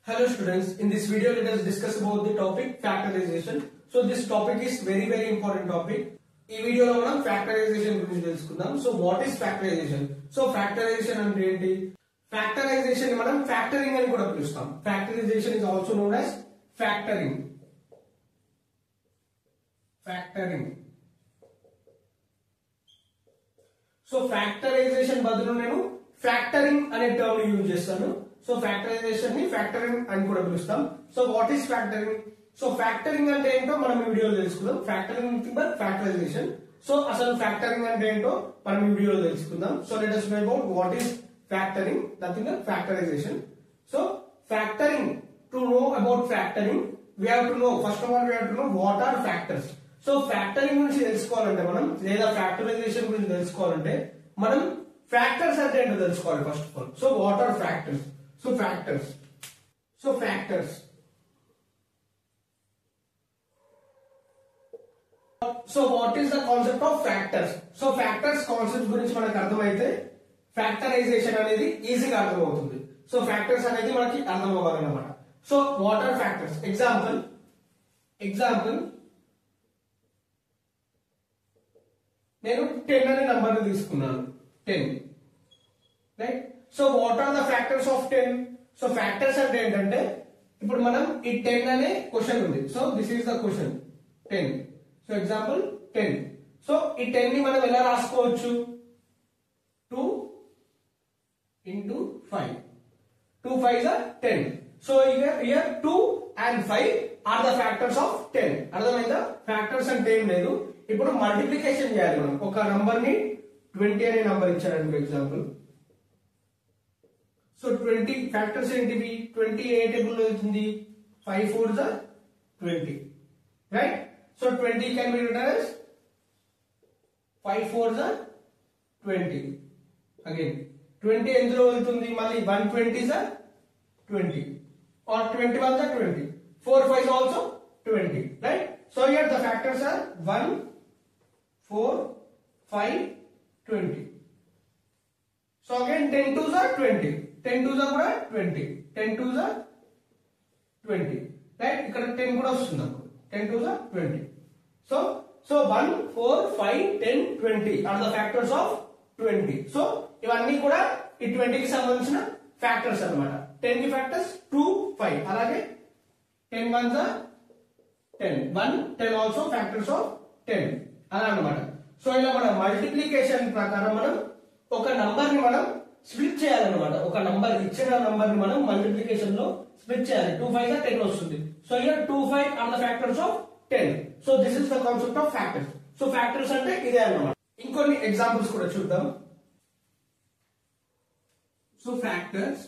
Hello students, in this video let us discuss about the topic factorization. So this topic is very important topic. ఈ వీడియోలో మనం factorization గురించి తెలుసుకుందాం. So what is factorization? So factorization అంటే ఏంటి? Factorization మనం factoring అని కూడా పిలుస్తాం. Factorization is also known as factoring. So factorization బదులు నేను ఫ్యాక్టరింగ్ అనే టర్మ్ యూజ్ చేస్తాను. సో ఫ్యాక్టరైజేషన్ ని ఫ్యాక్టరింగ్ అని కూడా పిలుస్తాం. So what is factoring? So factoring అంటే ఏంటో మనం ఈ వీడియోలో తెలుసుకుందాం. Factoring but factorization. సో అసలు ఫ్యాక్టరింగ్ అంటే ఏంటో మనం ఈ వీడియోలో తెలుసుకుందాం. So let us know about what is factoring, nothing but factorization. So factoring, to know about factoring we have to know, first of all we have to know what are factors. So factoring గురించి తెలుసుకోవాలంటే మనం లేదా factorisation గురించి తెలుసుకోవాలంటే మనం factors అంటే ఏంటో తెలుసుకోవాలి first of all. So what are factors? So factors so what is the concept of factors? So factors concept గురించి మనకు అర్థమైతే ఫ్యాక్టరైజేషన్ అనేది ఈజీగా అర్థమవుతుంది. సో ఫ్యాక్టర్స్ అనేది మనకి అర్థం అవ్వాలన్నమాట. So what are factors? Example నేను 10 అనే నంబర్ తీసుకున్నాను. 10 right. So what are the factors of 10? So factors అంటే ఏంటంటే ఇప్పుడు మనం ఈ 10 అనే క్వశ్చన్ ఉంది. So this is the question 10. So example 10. So ఈ 10 ని మనం ఎలా రాసుకోవచ్చు? 2 into 5. 2 5s are 10. So here 2 and 5 are the factors of 10. అర్థమైందా? ఫ్యాక్టర్స్ అంటే ఏం లేదు. ఇప్పుడు మల్టిప్లికేషన్ చేయాలి మనం. ఒక నంబర్ ని 20 అనే నంబర్ ఇచ్చారు ఎగ్జాంపుల్. సో 20 ఫ్యాక్టర్స్ ఏంటివి? 20 ఏ టేబుల్ లో అవుతుంది? 5 4s are 20, right? So 20 can be written as 5 4s are 20. Again 20 ఎందులో వెళ్తుంది? మళ్ళీ 120s are 20 or 21s are 20. 4 5s also 20, right? So here the factors are 1 4 5 20. So again 10 2s are 20. 10 2s are కూడా 20. 10 2s are 20, right? ఇక్కడ 10 కూడా వస్తుంది అప్పుడు. 10 2s are 20. So 1 4 5 10 20 are the factors of 20. So ఇవన్నీ కూడా ఈ 20 కి సంబంధించిన ఫ్యాక్టర్స్ అన్నమాట. 10 కి ఫ్యాక్టర్స్ 2 5, అలాగే 10 1s are 10. 1 10 also factors of 10 అలా అన్నమాట. సో ఇలా మనం మల్టిప్లికేషన్ ప్రకారం మనం ఒక నంబర్ ని మనం స్ప్లిట్ చేయాలన్నమాట. ఒక నంబర్ ఇచ్చిన నంబర్ ని మనం మల్టిప్లికేషన్ లో స్ప్లిట్ చేయాలి. 2 5 are 10 వస్తుంది. So here 2 5 are the factors of 10. So this is the concept of factors. So factors అంటే ఇదే అన్నమాట. ఇంకొన్ని ఎగ్జాంపుల్స్ కూడా చూద్దాం. సో ఫ్యాక్టర్స్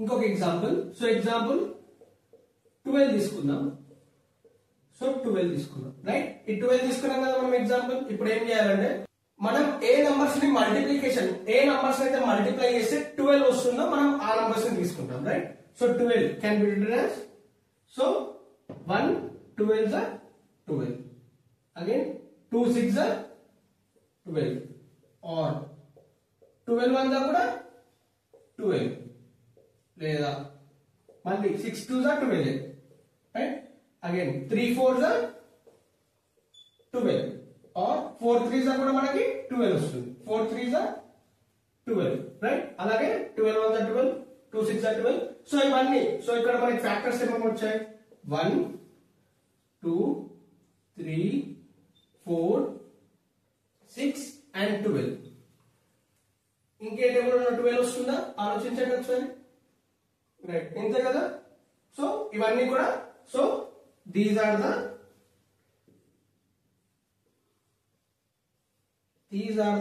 ఇంకొక ఎగ్జాంపుల్. సో ఎగ్జాంపుల్ 12 తీసుకుందాం. సో 12 తీసుకుందాం, రైట్? ఈ 12 తీసుకున్నాం కదా మనం ఎగ్జాంపుల్. ఇప్పుడు ఏం చేయాలంటే మనం ఏ నంబర్స్ ని మల్టిప్లికేషన్, ఏ నంబర్స్ అయితే మల్టిప్లై చేస్తే 12 వస్తుందో మనం ఆ నంబర్స్ ని తీసుకుంటాం, right? So 12 can be written as, so 1 12s are 12, again 2 6s are 12, or 12 1s are కూడా 12, లేదా మళ్ళీ 6 2s are 12, right? Again 3 4s are 12, or 4 3s are కూడా మనకి 12 వస్తుంది. 4 3s are 12, రైట్? అలాగే 12 1s are 12, 2 6 are 12. సో ఇవన్నీ, so ఇక్కడ మనకి ఫ్యాక్టర్స్ ఏమేమి వచ్చాయి? 1 2 3 4 6 and 12. ఇంకే టేబుల్ ఉన్న 12 వస్తుందా? ఆలోచించండి ఒకసారి, రైట్? ఇంతే కదా. సో ఇవన్నీ కూడా, so these are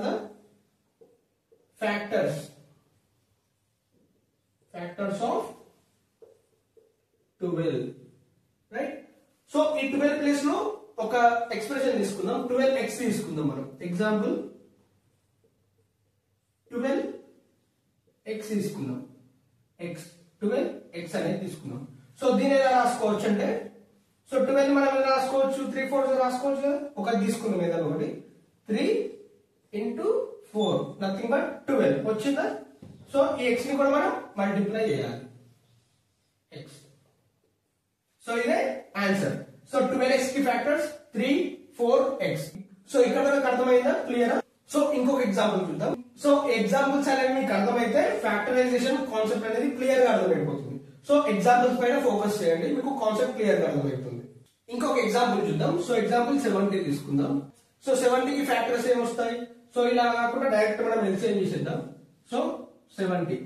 the factors of 12, right? So ఈ 12 ప్లేస్ లో ఒక ఎక్స్ప్రెషన్ తీసుకుందాం. 12x తీసుకుందాం మనం. ఎగ్జాంపుల్ 12x తీసుకుందాం. 12x అనేది తీసుకుందాం. సో దీని ఎలా రాసుకోవచ్చు అంటే, సో 12 మనం ఎలా రాసుకోవచ్చు? 3 4 రాసుకోవచ్చు కదా. ఒకటి తీసుకుందాం, ఏదైనా ఒకటి. 3 into 4 నథింగ్ బట్ 12 వచ్చిందా. సో ఈ x ని కూడా మనం మల్టిప్లై చేయాలి x. సో ఇదే ఆన్సర్. సో 12x కి ఫ్యాక్టర్స్ 3 4x. సో ఇక్కడ మనకు అర్థమైందా, క్లియరా? సో ఇంకొక ఎగ్జాంపుల్ చూద్దాం. సో ఎగ్జాంపుల్స్ అనేవి మీకు అర్థమైతే ఫ్యాక్టరైజేషన్ కాన్సెప్ట్ అనేది క్లియర్ గా అర్థమైపోతుంది. సో ఎగ్జాంపుల్స్ పైన ఫోకస్ చేయండి, మీకు కాన్సెప్ట్ క్లియర్ గా అర్థమవుతుంది. ఇంకొక ఎగ్జాంపుల్ చూద్దాం. సో ఎగ్జాంపుల్ 70 తీసుకుందాం. సో 70 కి ఫ్యాక్టర్స్ ఏమొస్తాయి? సో ఇలా కాకుండా డైరెక్ట్ మనం ఎల్సిఎం చేసేద్దాం. సో 70.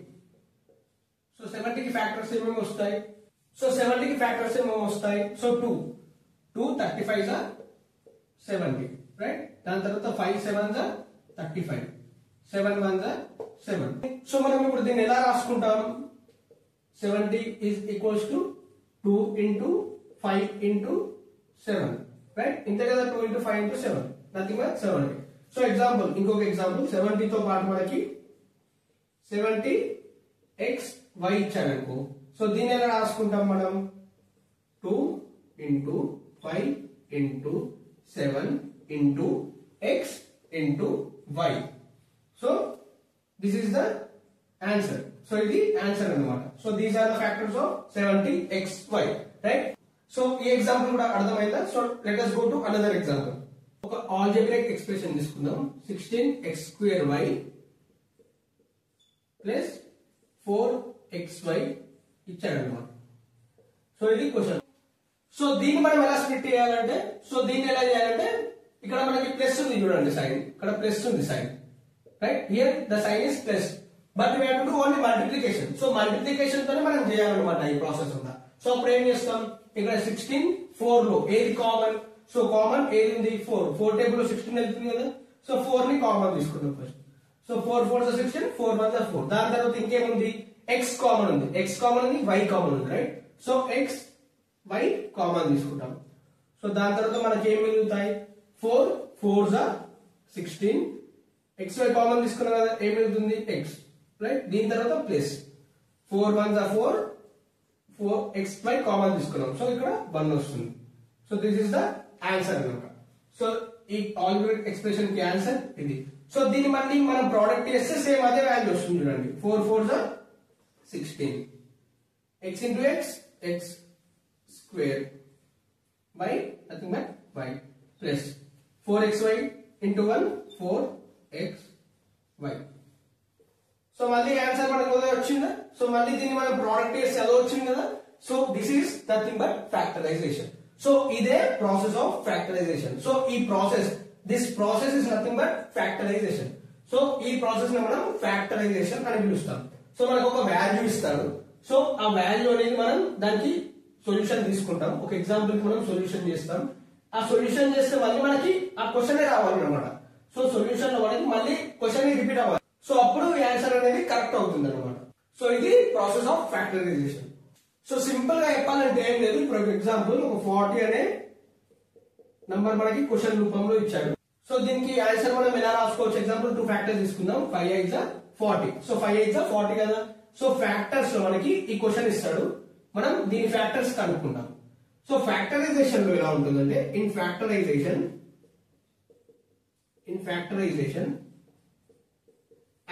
సో 70 కి ఫ్యాక్టర్స్ ఏమేమి వస్తాయి? సో 70 కి ఫ్యాక్టర్స్ ఏమేమి వస్తాయి? So 2 35 70, right. దాని తర్వాత 5 7 35, 7 1 7. సో మనం ఇప్పుడు దీన్ని ఎలా రాసుకుంటాం? 70 is equals to 2 into 5 into 7, right. ఇంతే కదా, 2 into 5 into 7 nothing but 70. So example, ఇంకొక ఎగ్జాంపుల్ 70 తో పాటు మనకి 70xy ఇచ్చాడనుకో. సో దీన్ని ఎలా రాసుకుంటాం మనం? 2 into 5 into 7 into x into y. So this is the answer. So ఇది ఆన్సర్ అన్నమాట. So these are the factors of 70xy, right. So ఈ ఎగ్జాంపుల్ కూడా అర్థమైందా? So let us go to another example. ఒక ఆల్జీబ్రిక్ ఎక్స్ప్రెషన్ తీసుకుందాం. 16x² plus 4xy ఇచ్చాడన్నమాట. So ఇది question. So దీన్ని మనం ఎలా స్ప్లిట్ చేయాలంటే, సో దీన్ని ఎలా చేయాలంటే, ఇక్కడ మనకి ప్లస్ ఉంది చూడండి సైన్, ఇక్కడ ప్లస్ ఉంది sign, right. Here the sign is plus, but we have to do only multiplication. So multiplication తోనే మనం చేయాలన్నమాట ఈ ప్రాసెస్ ఉందా. సో అప్పుడు ఏం చేస్తాం? ఇక్కడ 16 4 లో ఏది కామన్? సో కామన్ ఏది ఉంది? 4. 4 టేబుల్ లో 16 వెళ్తుంది కదా. సో 4 ని కామన్ తీసుకుందాం ఫస్ట్. సో 4 4 16, 4 1 4. దాని తర్వాత ఇంకేముంది? x కామన్ ఉంది, x కామన్ ఉంది, y కామన్ ఉంది, right. So x y common తీసుకుంటాం. సో దాని తర్వాత మనకి ఏం మిగులుతాయి? 4 4 16, xy కామన్ తీసుకున్నాం కదా, ఏం మిగులుతుంది? x, right. దీని తర్వాత ప్లస్ 4 1 4 4xy కామన్ తీసుకున్నాం. సో ఇక్కడ 1 వస్తుంది. So this is the answer అన్నమాట. సో ఈ ఆల్జీబ్రిక్ ఎక్స్ప్రెషన్ కి ఆన్సర్ ఇది. సో దీన్ని మళ్ళీ మనం ప్రోడక్ట్ చేస్తే సేమ్ అదే వాల్యూ వస్తుంది చూడండి. 4 4 16, x into x x square by nothing but y plus 4xy into 1 4xy. So మళ్ళీ ఆన్సర్ మనకు వచ్చిందా? సో మళ్ళీ దీన్ని మనం ప్రోడక్ట్ చేస్తే ఎలా వచ్చింది కదా. So this is nothing but factorization. So ఇదే ప్రాసెస్ ఆఫ్ ఫ్యాక్టరైజేషన్. సో ఈ process, this process is nothing but factorization. So ఈ ప్రాసెస్ ని మనం ఫ్యాక్టరైజేషన్ అని పిలుస్తాం. సో మనకు ఒక వాల్యూ ఇస్తాడు. సో ఆ వాల్యూ అనేది మనం దానికి సొల్యూషన్ తీసుకుంటాం. ఒక ఎగ్జాంపుల్ కి మనం సొల్యూషన్ చేస్తాం. ఆ సొల్యూషన్ చేస్తే మళ్ళీ మనకి ఆ క్వశ్చన్ రావాలి అనమాట. సో సొల్యూషన్ లో మనకి మళ్ళీ క్వశ్చన్ రిపీట్ అవ్వాలి. సో అప్పుడు ఆన్సర్ అనేది కరెక్ట్ అవుతుంది అనమాట. సో ఇది process of factorization. So simple గా చెప్పాలంటే ఏం లేదు. ఇప్పుడు ఒక ఎగ్జాంపుల్, ఒక 40 అనే నంబర్ మనకి క్వశ్చన్ రూపంలో ఇచ్చాడు. సో దీనికి ఆన్సర్ మనం ఎలా రాసుకోవచ్చు? ఎగ్జాంపుల్ 2 ఫ్యాక్టర్స్ తీసుకుందాం. 5 8 40. సో 5 8 40 కదా. సో ఫ్యాక్టర్స్ లో మనకి ఈ క్వశ్చన్ ఇస్తాడు, మనం దీని ఫ్యాక్టర్స్ కనుక్కుంటాం. సో ఫ్యాక్టరైజేషన్ లో ఎలా ఉంటుందంటే, ఇన్ ఫ్యాక్టరైజేషన్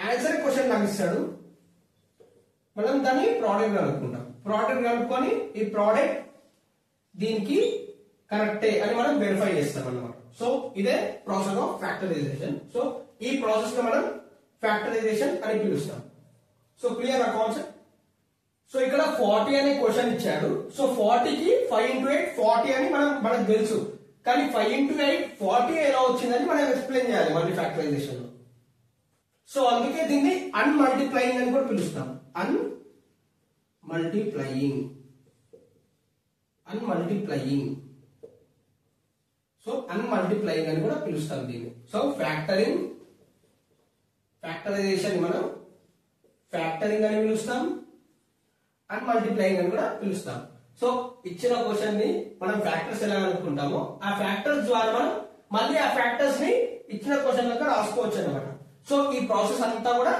ఆన్సర్ క్వశ్చన్ నాకు ఇస్తాడు, మనం దాన్ని ప్రోడక్ట్ కనుక్కుంటాం. ప్రోడక్ట్ కనుక్కొని ఈ ప్రోడక్ట్ దీనికి కరెక్టే అని మనం వెరిఫై చేస్తాం అన్నమాట. సో ఇదే ప్రాసెస్ ఆఫ్ ఫ్యాక్టరైజేషన్. సో ఈ ప్రాసెస్ లో మనం ఫ్యాక్టరైజేషన్ అని పిలుస్తాం. సో క్లియర్ ఆ కాన్సెప్ట్. సో ఇక్కడ 40 అనే క్వశ్చన్ ఇచ్చాడు. సో 40 కి 5 into 8 40 అని మనకు తెలుసు. కానీ 5 into 8 40 ఎలా వచ్చిందని మనం ఎక్స్ప్లెయిన్ చేయాలి మళ్ళీ ఫ్యాక్టరైజేషన్ లో. సో అందుకే దీన్ని అన్మల్టిప్లయింగ్ అని కూడా పిలుస్తాం. అన్మల్టిప్లయింగ్. సో అన్మల్టిప్లయింగ్ అని కూడా పిలుస్తాం దీన్ని. సో ఫ్యాక్టరైజేషన్ మనం ఫ్యాక్టరింగ్ అని పిలుస్తాం, అన్మల్టిప్లయింగ్ అని కూడా పిలుస్తాం. సో ఇచ్చిన క్వశ్చన్ ని మనం ఫ్యాక్టర్స్ ఎలా అనుకుంటామో ఆ ఫ్యాక్టర్స్ ద్వారా మనం మళ్ళీ ఆ ఫ్యాక్టర్స్ ని ఇచ్చిన క్వశ్చన్ లెక్క రాసుకోవచ్చు అనమాట. సో ఈ ప్రాసెస్ అంతా కూడా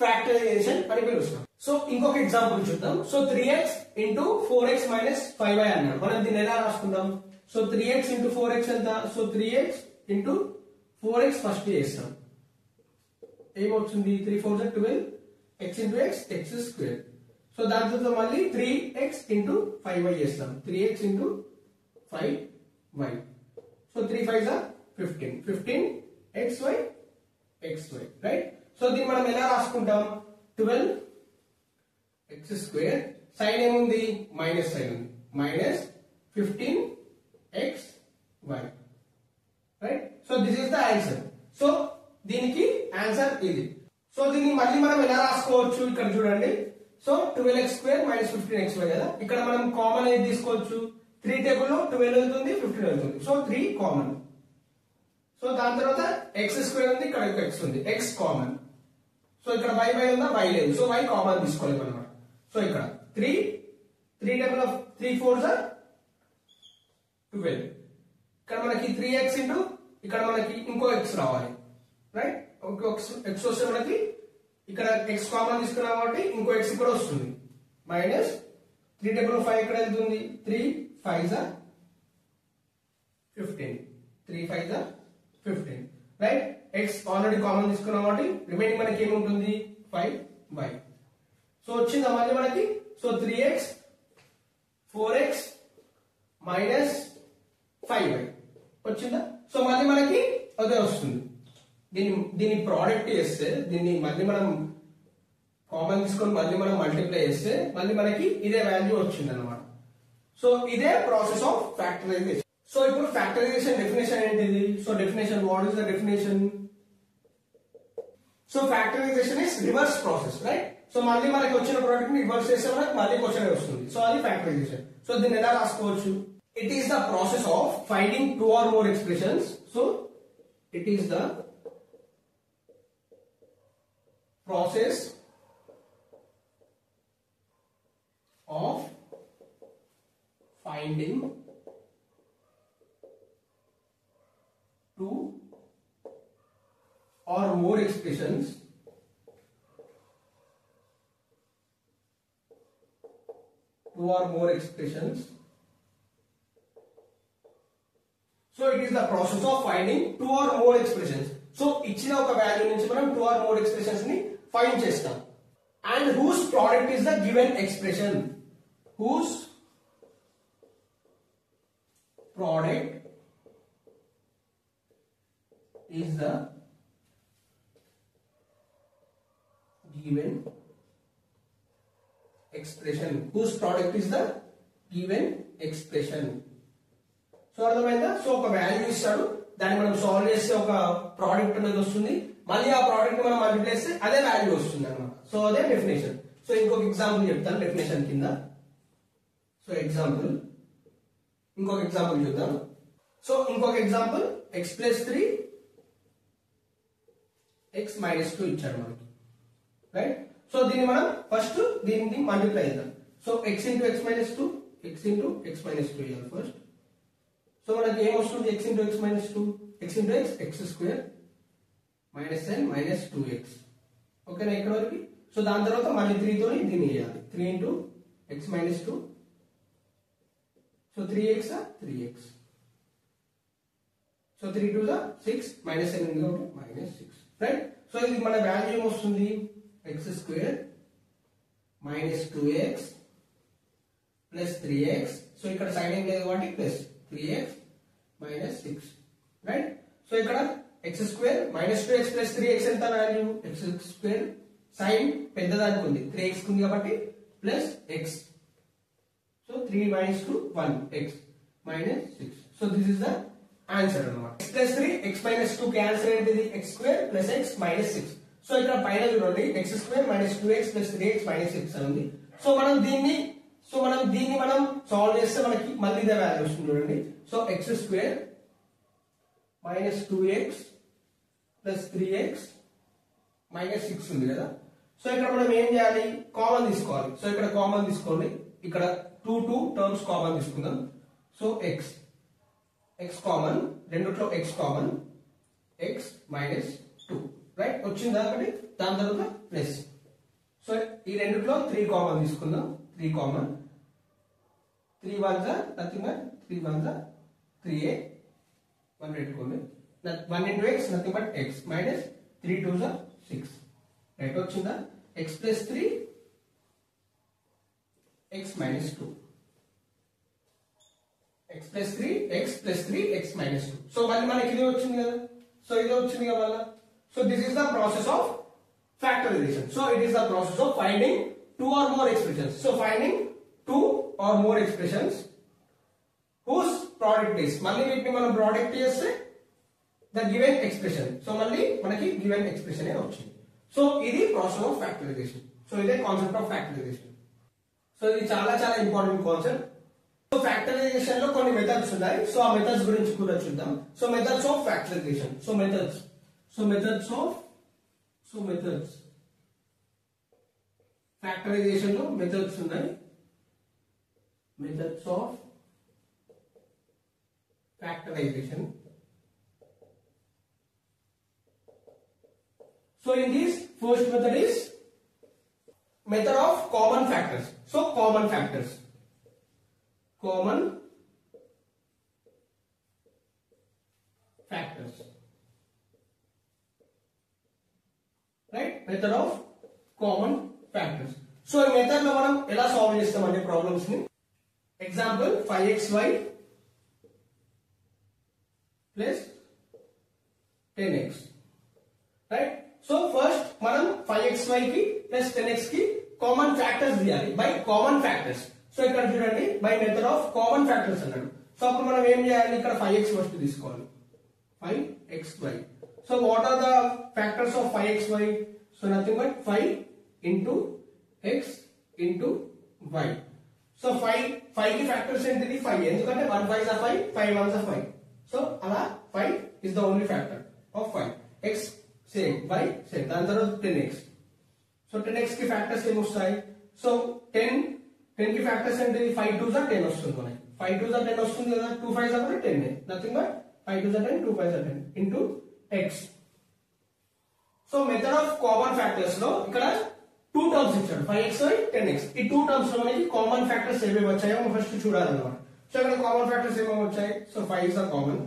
ఫ్యాక్టరైజేషన్ అని పిలుస్తాం. సో ఇంకొక ఎగ్జాంపుల్ చూద్దాం. So 3x into 4x minus 5y అన్నాడు. మనం దీన్ని ఎలా రాసుకుందాం? సో 3x into 4x ఎంత? So 3x into 4x first చేస్తాం. ఏమొచ్చింది 3 4 జా 12 x into x x square. So దాని తర్వాత మళ్ళీ 3x into 5y చేస్తాం 3x into 5y. సో 3 5 జా 15 xy xy రైట్. సో దీన్ని మనం ఎలా రాసుకుంటాం 12 x square సైన్ ఏముంది మైనస్ సైన్ ఉంది minus 15 xy right. So this is the answer. So దీనికి ఆన్సర్ ఇది. సో దీన్ని మళ్ళీ మనం ఎలా రాసుకోవచ్చు ఇక్కడ చూడండి. So 12x square minus 15xy కదా, ఇక్కడ మనం కామన్ ఏది తీసుకోవచ్చు 3 టేబుల్ లో 12 వెళ్తుంది 15 వెళ్తుంది. So 3 common. సో దాని తర్వాత x square ఉంది, ఇక్కడ x ఉంది, x కామన్. సో ఇక్కడ y ఉందా, y లేదు, సో y కామన్ తీసుకోలేము అన్నమాట. సో ఇక్కడ 3 టేబుల్ ఆఫ్ 3 4 జా 12. ఇక్కడ మనకి 3x ఇంటూ ఇక్కడ మనకి ఇంకో x రావాలి రైట్. ఇంకో x వస్తే మనకి ఇక్కడ x కామన్ తీసుకున్నాం కాబట్టి ఇంకో x ఇక్కడ వస్తుంది మైనస్ 3 టేబుల్ 5 ఇక్కడ వెళ్తుంది 3 5 జా 15 3 5 జా 15 రైట్. x ఆల్రెడీ కామన్ తీసుకున్నాం కాబట్టి రిమైనింగ్ మనకి ఏముంటుంది 5y. సో వచ్చిందా మళ్ళీ మనకి. So 3x 4x minus 5y వచ్చిందా. సో మళ్ళీ మనకి అదే వస్తుంది. దీని ప్రోడక్ట్ చేస్తే దీన్ని మళ్ళీ మనం కామన్ తీసుకొని మళ్ళీ మనం మల్టిప్లై చేస్తే మళ్ళీ మనకి ఇదే వాల్యూ వచ్చింది అనమాట. సో ఇదే ప్రాసెస్ ఆఫ్ ఫ్యాక్టరైజేషన్. సో ఇప్పుడు ఫ్యాక్టరైజేషన్ డెఫినేషన్ ఏంటిది. So definition what is the definition. So factorization is reverse process right. So మళ్ళీ మనకి వచ్చిన ప్రోడక్ట్ ని రివర్స్ చేస్తే మనకి మళ్ళీ క్వశ్చన్ వస్తుంది. సో అది ఫ్యాక్టరైజేషన్. సో దీన్ని ఎలా రాసుకోవచ్చు. It is the process of finding 2 or more expressions. So it is the process of finding 2 or more expressions So it is the process of finding 2 or more expressions. So ఇచ్చిన ఒక value నుంచి మనం 2 or more expressions ని find చేస్తాం. And whose product is the given expression. Whose product is the given expression. Whose product is the given expression. So అర్థమైందా. So ఒక value ఇస్తాడు, దాన్ని మనం సాల్వ్ చేస్తే ఒక ప్రోడక్ట్ అనేది వస్తుంది, మళ్ళీ ఆ ప్రోడక్ట్ మనం మల్టిప్లై చేస్తే అదే వాల్యూ వస్తుంది అన్నమాట. సో అదే డెఫినేషన్. సో ఇంకొక ఎగ్జాంపుల్ చెప్తాను డెఫినేషన్ కింద. సో ఎగ్జాంపుల్ ఇంకొక ఎగ్జాంపుల్ చూద్దాం. సో ఇంకొక ఎగ్జాంపుల్ x + 3 x - 2 ఇచ్చాడు మనకి రైట్. సో దీన్ని మనం ఫస్ట్ దీన్ని మల్టిప్లై చేద్దాం. So x × x - 2 x × x - 2 ఇవ్వాలి ఫస్ట్. సో మనకి ఏం వస్తుంది x × x - 2 x × x x square minus n minus 2x. ఓకేనా ఇక్కడ వరకు. సో దాని తర్వాత మళ్ళీ 3 తోని దీన్ని చేయాలి 3 × x - 2. So 3x 3x. So 3 2 6 minus n ఉంది కాబట్టి -6 రైట్. సో ఇది మన వాల్యూ ఏమొస్తుంది x square minus 2x plus 3x. So ఇక్కడ సైన్ ఏం లేదు కాబట్టి plus 3x minus 6 right. So ఇక్కడ x square minus 2x plus 3x ఎంత వాల్యూ x square సైన్ పెద్దదానికి ఉంది 3x ఉంది కాబట్టి plus x. So 3 - 2 1 x minus 6. So this is the answer అన్నమాట. x + 3 x - 2 కి ఆన్సర్ ఏంటిది x square plus x minus 6. So ఇక్కడ పైన చూడండి x square minus 2x plus 3x minus 6 అని ఉంది. సో మనం దీన్ని మనం సాల్వ్ చేస్తే మనకి మళ్ళీ ఇదే వాల్యూ వస్తుంది చూడండి. So x square minus 2x plus 3x minus 6 ఉంది కదా. సో ఇక్కడ మనం ఏం చేయాలి కామన్ తీసుకోవాలి. సో ఇక్కడ కామన్ తీసుకోండి, ఇక్కడ 2 టర్మ్స్ కామన్ తీసుకుందాం. సో x కామన్, రెండిట్లో x common x minus 2 right వచ్చిందా ఒకటి. దాని తర్వాత ప్లస్. సో ఈ రెండిట్లో 3 కామన్ తీసుకుందాం 3 కామన్ 3 1 నథింగ్ బట్ 3 1 3a 1 పెట్టుకోండి 1 × x nothing but x minus 3 2 6 right వచ్చిందా x plus 3 x minus 2 x plus 3 x plus 3 x minus 2 so మళ్ళీ మనకి ఇది వచ్చింది కదా సో ఇది వచ్చింది కదా మళ్ళీ so this is the process of factorization so it is the process of finding two or more expressions so finding two or more expressions whose product is మళ్ళీ వీటిని మనం ప్రోడక్ట్ చేస్తే the given expression so మళ్ళీ మనకి given expression ఏ వచ్చింది so ఇది process of factorization so ఇదే concept of factorization so ఇది చాలా చాలా ఇంపార్టెంట్ కాన్సెప్ట్ సో ఫ్యాక్టరైజేషన్ లో కొన్ని మెథడ్స్ ఉన్నాయి సో ఆ మెథడ్స్ గురించి కూడా చూద్దాం so methods of factorization so methods factorization లో మెథడ్స్ ఉన్నాయి methods of factorization so in this first method is method of common factors so common factors right method of common factors so ఈ method లో మనం ఎలా solve చేస్తామంటే problems ని example 5xy plus 10x right so first మనం 5xy కి plus 10x కి common factors తీయాలి బై కామన్ ఫ్యాక్టర్స్ సో ఇక్కడ చూడండి by method of common factors అన్నాడు సో అప్పుడు మనం ఏం చేయాలి ఇక్కడ 5x ఫస్ట్ తీసుకోవాలి 5xy so what are the factors of 5xy so nothing but 5 into x into y so 5 కి ఫ్యాక్టర్స్ ఏంటిది 5 ఎందుకంటే 1 5 is 5 5 1 is 5 so అలా 5 is the only factor of 5 x same y same దాని తర్వాత 10x so 10x కి factors ఏం వస్తాయి so 10 కి ఫ్యాక్టర్స్ ఏంటిది 5 2 is 10 వస్తుంది మనకి 5 2 is 10 వస్తుంది కదా 2 5 is 10 nothing but 5 2 is 10 2 5 is 10 into x so method of common factors లో ఇక్కడ 2 టర్మ్స్ ఇచ్చాడు 5xy 10x ఈ 2 టర్మ్స్ లో మనకి కామన్ ఫ్యాక్టర్స్ ఏమేమి వచ్చాయో మనం ఫస్ట్ చూడాలన్నమాట సో ఇక్కడ కామన్ ఫ్యాక్టర్స్ ఏమేమి వచ్చాయి so 5 is common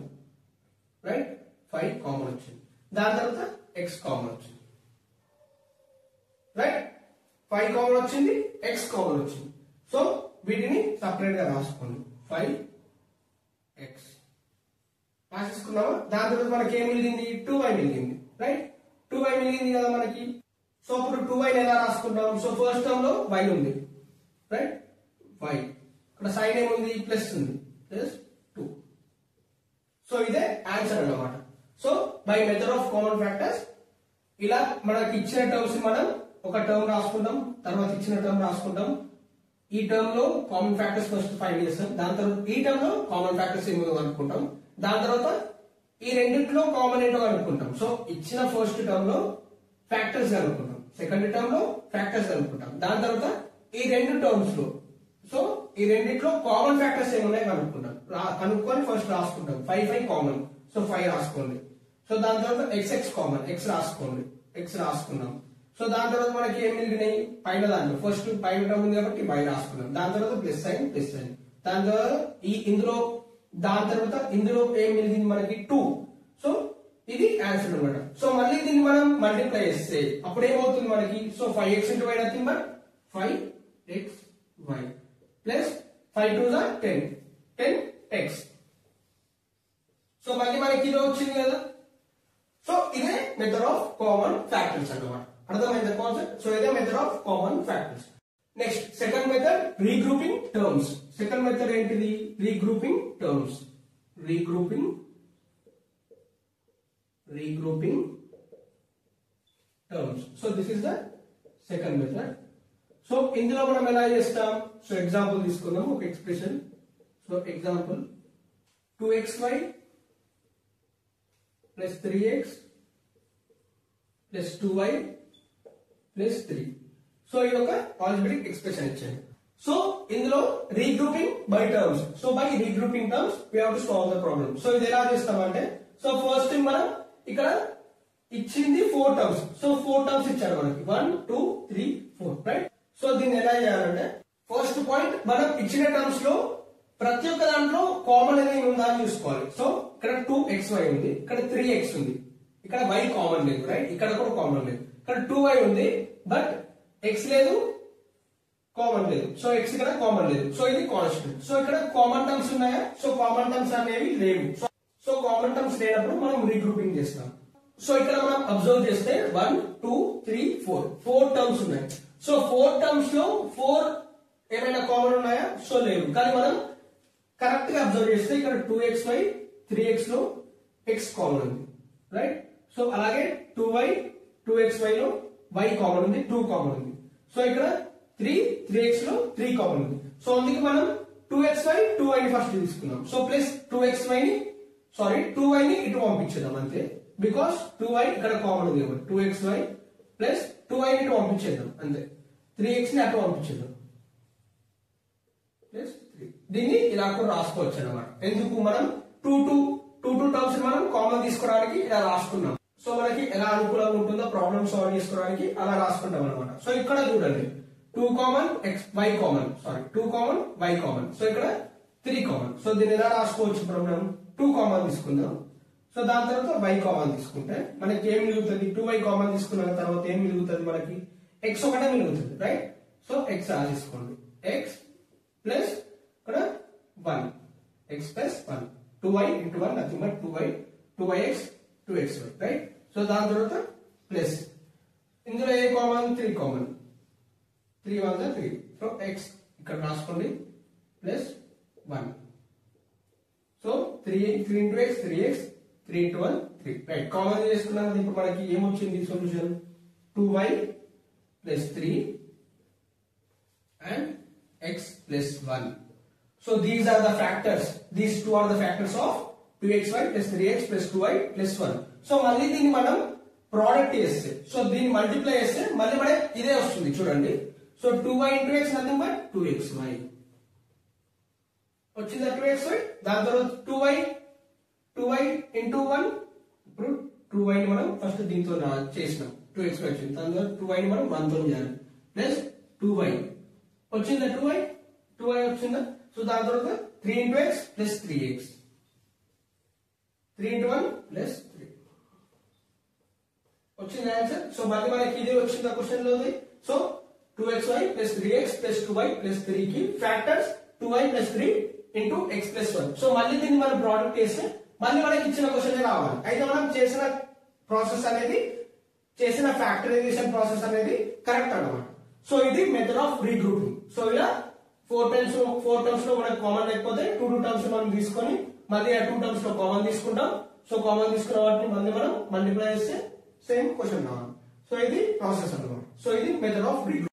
right 5 common వచ్చింది దాని తర్వాత x కామన్ వచ్చింది రైట్ 5 కామన్ వచ్చింది x కామన్ వచ్చింది సో వీటిని సెపరేట్ గా రాసుకోండి 5x రాసేసుకున్నామా దాని తర్వాత మనకి ఏం మిగిలింది 2y మిగిలింది రైట్ 2y మిగిలింది కదా మనకి సో ఇప్పుడు 2y ఎలా రాసుకుంటాం సో ఫస్ట్ టర్మ్ లో y ఉంది రైట్ y ఇక్కడ సైన్ ఏముంది ప్లస్ ఉంది ప్లస్ 2 సో ఇదే ఆన్సర్ అన్నమాట so by method of common factors ఇలా మనకి ఇచ్చిన టర్మ్స్ మనం ఒక టర్మ్ రాసుకుంటాం తర్వాత ఇచ్చిన టర్మ్ రాసుకుంటాం ఈ టర్మ్ లో కామన్ ఫ్యాక్టర్స్ ఫస్ట్ ఫైండ్ చేస్తాం దాని తర్వాత ఈ టర్మ్ లో కామన్ ఫ్యాక్టర్స్ ఏమో అనుకుంటాం దాని తర్వాత ఈ రెండిట్లో కామన్ ఏంటో అనుకుంటాం సో ఇచ్చిన ఫస్ట్ టర్మ్ లో ఫ్యాక్టర్స్ కనుక్కుంటాం సెకండ్ టర్మ్ లో ఫ్యాక్టర్స్ కనుక్కుంటాం దాని తర్వాత ఈ రెండు టర్మ్స్ లో సో ఈ రెండిట్లో కామన్ ఫ్యాక్టర్స్ ఏమున్నాయి కనుక్కుంటాం కనుక్కొని ఫస్ట్ రాసుకుంటాం 5 కామన్ సో 5 రాసుకోండి సో దాని తర్వాత xx కామన్ x రాసుకోండి x రాసుకున్నాం సో దాని తర్వాత మనకి ఏం మిగిలినాయి పైన దాంట్లో ఫస్ట్ పైన టర్మ్ ఉంది కాబట్టి y రాసుకున్నాం దాని తర్వాత ప్లస్ సైన్ దాని తర్వాత దాని తర్వాత ఇందులో ఏం మిగిలింది మనకి 2 సో ఇది ఆన్సర్ అన్నమాట సో మళ్ళీ దీన్ని మనం మల్టిప్లై చేస్తే అప్పుడు ఏమవుతుంది మనకి so 5x into y nothing but 5xy plus 5 2 is 10x so మళ్ళీ మనకి ఇది వచ్చింది కదా సో ఇదే మెథడ్ ఆఫ్ కామన్ ఫ్యాక్టర్స్ అన్నమాట అర్థమైంది కాన్సెప్ట్ సో ఇదే method of common factors next second method regrouping terms second method ఏంటిది regrouping terms regrouping terms so this is the second method so ఇందులో మనం ఎలా చేస్తాం సో ఎగ్జాంపుల్ తీసుకుందాం ఒక expression so example 2xy plus 3x plus 2y plus 3 so ఇది ఒక algebraic expression ఇచ్చాను సో ఇందులో regrouping by terms so by regrouping terms we have to solve the problem so ఇది ఎలా చేస్తామంటే సో ఫస్ట్ థింగ్ మనం ఇక్కడ ఇచ్చింది 4 టర్మ్స్ సో 4 టర్మ్స్ ఇచ్చారు మనకి 1 2 3 4 రైట్ సో దీన్ని ఎలా చేయాలంటే ఫస్ట్ పాయింట్ మనం ఇచ్చిన టర్మ్స్ లో ప్రతి ఒక్క దాంట్లో కామన్ అనేది ఉందా అని చూసుకోవాలి సో ఇక్కడ 2xy ఉంది ఇక్కడ 3x ఉంది ఇక్కడ y కామన్ లేదు రైట్ ఇక్కడ కూడా కామన్ లేదు ఇక్కడ 2y ఉంది బట్ x లేదు, కామన్ లేదు. సో x ఇక్కడ కామన్ లేదు, సో ఇది కాన్స్టెంట్. సో ఇక్కడ కామన్ టర్మ్స్ ఉన్నాయా? సో కామన్ టర్మ్స్ అనేవి లేవు. సో కామన్ టర్మ్స్ లేనప్పుడు మనం రీగ్రూపింగ్ చేస్తాం. సో ఇక్కడ మనం అబ్జర్వ్ చేస్తే 1 2 3 4 టర్మ్స్ ఉన్నాయి. సో 4 టర్మ్స్ లో 4 ఏమైనా కామన్ ఉన్నాయా? సో లేవు. కానీ మనం కరెక్ట్ గా అబ్జర్వ్ చేస్తే ఇక్కడ 2xy 3x లో x కామన్ ఉంది, రైట్? సో అలాగే 2y 2xy లో y కామన్ ఉంది, 2 కామన్ ఉంది. సో ఇక్కడ 3x లో 3 కామన్ ఉంది. సో అందుకే మనం 2xy 2y ని ఫస్ట్ తీసుకున్నాం. సో ప్లస్ 2y ని ఇటు పంపించేద్దాం అంతే, బికాస్ 2y ఇక్కడ కామన్ ఉంది కాబట్టి 2xy ప్లస్ 2y ని ఇటు పంపించేద్దాం అంతే, 3x ని అటు పంపించేద్దాం ప్లస్ 3. దీన్ని ఇలా కూడా రాసుకోవచ్చు అన్నమాట. ఎందుకు మనం 2 టర్మ్స్ మనం కామన్ తీసుకోవడానికి ఇలా రాసుకున్నాం. సో మనకి ఎలా అనుకూలంగా ఉంటుందో ప్రాబ్లమ్ సాల్వ్ చేసుకోవడానికి అలా రాసుకుంటాం అనమాట. సో ఇక్కడ చూడండి 2 common y common, 2 common y common, so ఇక్కడ 3 కామన్. సో దీన్ని ఎలా రాసుకోవచ్చు? ఇప్పుడు మనం 2 కామన్ తీసుకుందాం. సో దాని తర్వాత y కామన్ తీసుకుంటే మనకి ఏం మిగులుతుంది? 2y కామన్ తీసుకున్న తర్వాత ఏం మిగులుతుంది? మనకి x ఒకటే మిగులుతుంది, రైట్? సో x రాసుకోండి, x ప్లస్ ఇక్కడ 1, x plus 1, 2y into 1 nothing but 2yx 2xy, right? So దాని తర్వాత ప్లస్ ఇందులో a common? 3 common, 3 1 3. So x ఇక్కడ రాసుకోండి plus 1. So 3 into x 3x, 3 into 1 3, right? Common చేసుకున్నాం. ఇప్పుడు మనకి ఏమొచ్చింది solution? 2y plus 3 and x plus 1. So these are the factors. These two are the factors of 2xy plus 3x plus 2y plus 1. So మళ్ళీ దీన్ని మనం product చేస్తే, so దీన్ని multiply చేస్తే మళ్ళీ మనకి ఇదే వస్తుంది చూడండి. So 2y into x nothing but 2xy వచ్చిందా? 2xy. దాని తర్వాత 2y into 1. ఇప్పుడు 2y ని మనం ఫస్ట్ దీంతో చేసినాం, 2xy వచ్చింది. దాని తర్వాత 2y ని మనం 1 తో చేయాలి ప్లస్ 2y వచ్చిందా? 2y వచ్చిందా? సో దాని తర్వాత 3 into x plus 3x, 3 into 1 plus 3 వచ్చింది ఆన్సర్. సో మళ్ళీ మనకి ఇదే వచ్చింది క్వశ్చన్ లో. So 2xy plus 3x plus 2y plus 3 కి factors 2y plus 3 into x plus 1. So మళ్ళీ దీన్ని మనం ప్రోడక్ట్ చేస్తే మళ్ళీ మనకి ఇచ్చిన క్వశ్చన్ రావాలి. అయితే మనం చేసిన ప్రాసెస్ అనేది, చేసిన ఫ్యాక్టరైజేషన్ ప్రాసెస్ అనేది కరెక్ట్ అన్నమాట. సో ఇది మెథడ్ ఆఫ్ రీగ్రూపింగ్. సో ఇలా 4 టర్మ్స్ లో మనకు కామన్ లేకపోతే 2 టర్మ్స్ మనం తీసుకొని మళ్ళీ ఆ 2 టర్మ్స్ లో కామన్ తీసుకుంటాం. సో కామన్ తీసుకున్న వాటిని మళ్ళీ మనం మల్టిప్లై చేస్తే సేమ్ క్వశ్చన్ రావాలి. సో ఇది ప్రాసెస్ అన్నమాట. సో ఇది method of regrouping.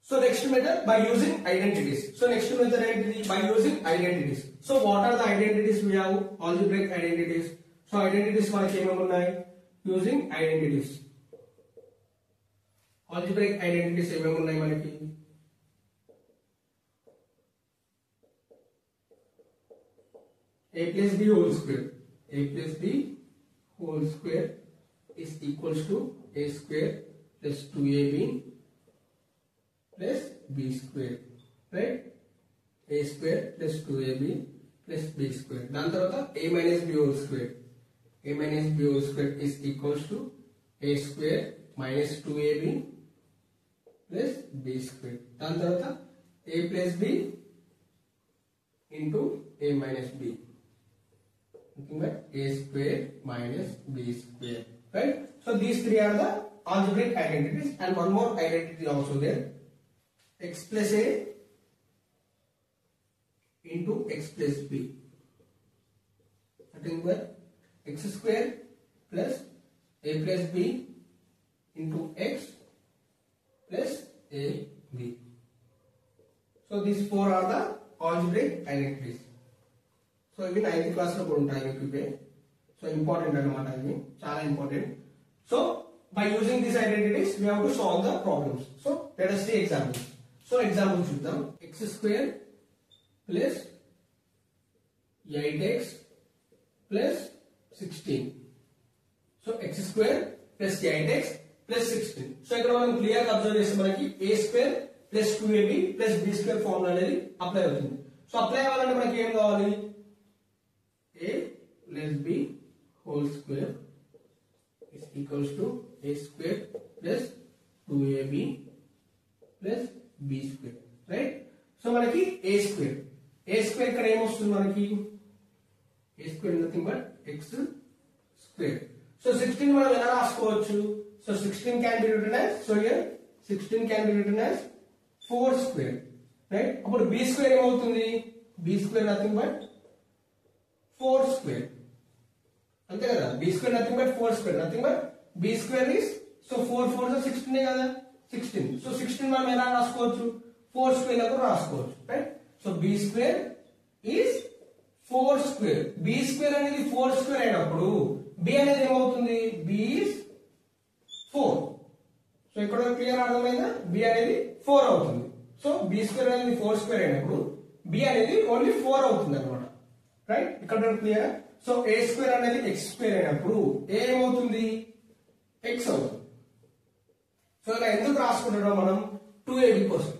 So next method by using identities. So next method ఏంటిది? By using identities. So what are the identities? We have algebraic identities. So identities మనకి ఏమేమి ఉన్నాయి? Using identities, algebraic identities ఏమేమి ఉన్నాయి మనకి? a plus b whole square, a plus b whole square is equals to a square plus 2ab plus b square, right? a square plus 2ab plus b square. దాని తర్వాత a minus b whole square, a minus b whole square is equals to a square minus 2ab plus b square. దాని తర్వాత a plus b into a minus b, nothing but a square minus b square, right? So these three are the algebraic identities, and one more identity also there, x plus a into x plus b, nothing but x square plus a plus b into x plus a b. So these four are the algebraic identities. So ఇవి 9th class లో కూడా ఉంటాయి మీకు ఇవే. So important అన్నమాట, ఇవి చాలా important. So by using these identities we have to solve the problems. So let us see examples. So example చూద్దాం. x square plus 8x plus 16. So x square plus 8x plus 16. So ఇక్కడ మనం clear గా observe చేస్తే మనకి a square plus 2ab plus b square formula అనేది apply అవుతుంది. So apply అవ్వాలంటే మనకి ఏం కావాలి? a plus b whole square is equals to a square plus 2ab plus b square, right. So మనకి a స్క్వేర్ ఇక్కడ ఏమొస్తుంది మనకి, a square nothing but x square. So 16 మనం ఎలా రాసుకోవచ్చు, so 16 can be written as, so here 16 can be written as 4 square, right. అప్పుడు b square ఏమవుతుంది, b square nothing but 4 square, అంతే కదా. b square nothing but 4 square, nothing but b square is, so 4 4 16 కదా, 16. So 16 మనం ఎలా రాసుకోవచ్చు, 4 square లకు రాసుకోవచ్చు, right. So b square is 4 square. b square అనేది 4 స్క్వేర్ అయినప్పుడు b అనేది ఏమవుతుంది, b ఈస్ 4. సో ఇక్కడ క్లియర్ అర్థమైందా, b అనేది 4 అవుతుంది. సో b స్క్వేర్ అనేది 4 స్క్వేర్ అయినప్పుడు b అనేది ఓన్లీ 4 అవుతుంది అన్నమాట, రైట్. ఇక్కడ క్లియర్. సో a స్క్వేర్ అనేది x స్క్వేర్ అయినప్పుడు a ఏమవుతుంది, x అవుతుంది. సో ఇలా ఎందుకు రాసుకుంటున్నాం మనం, 2ab కోసం,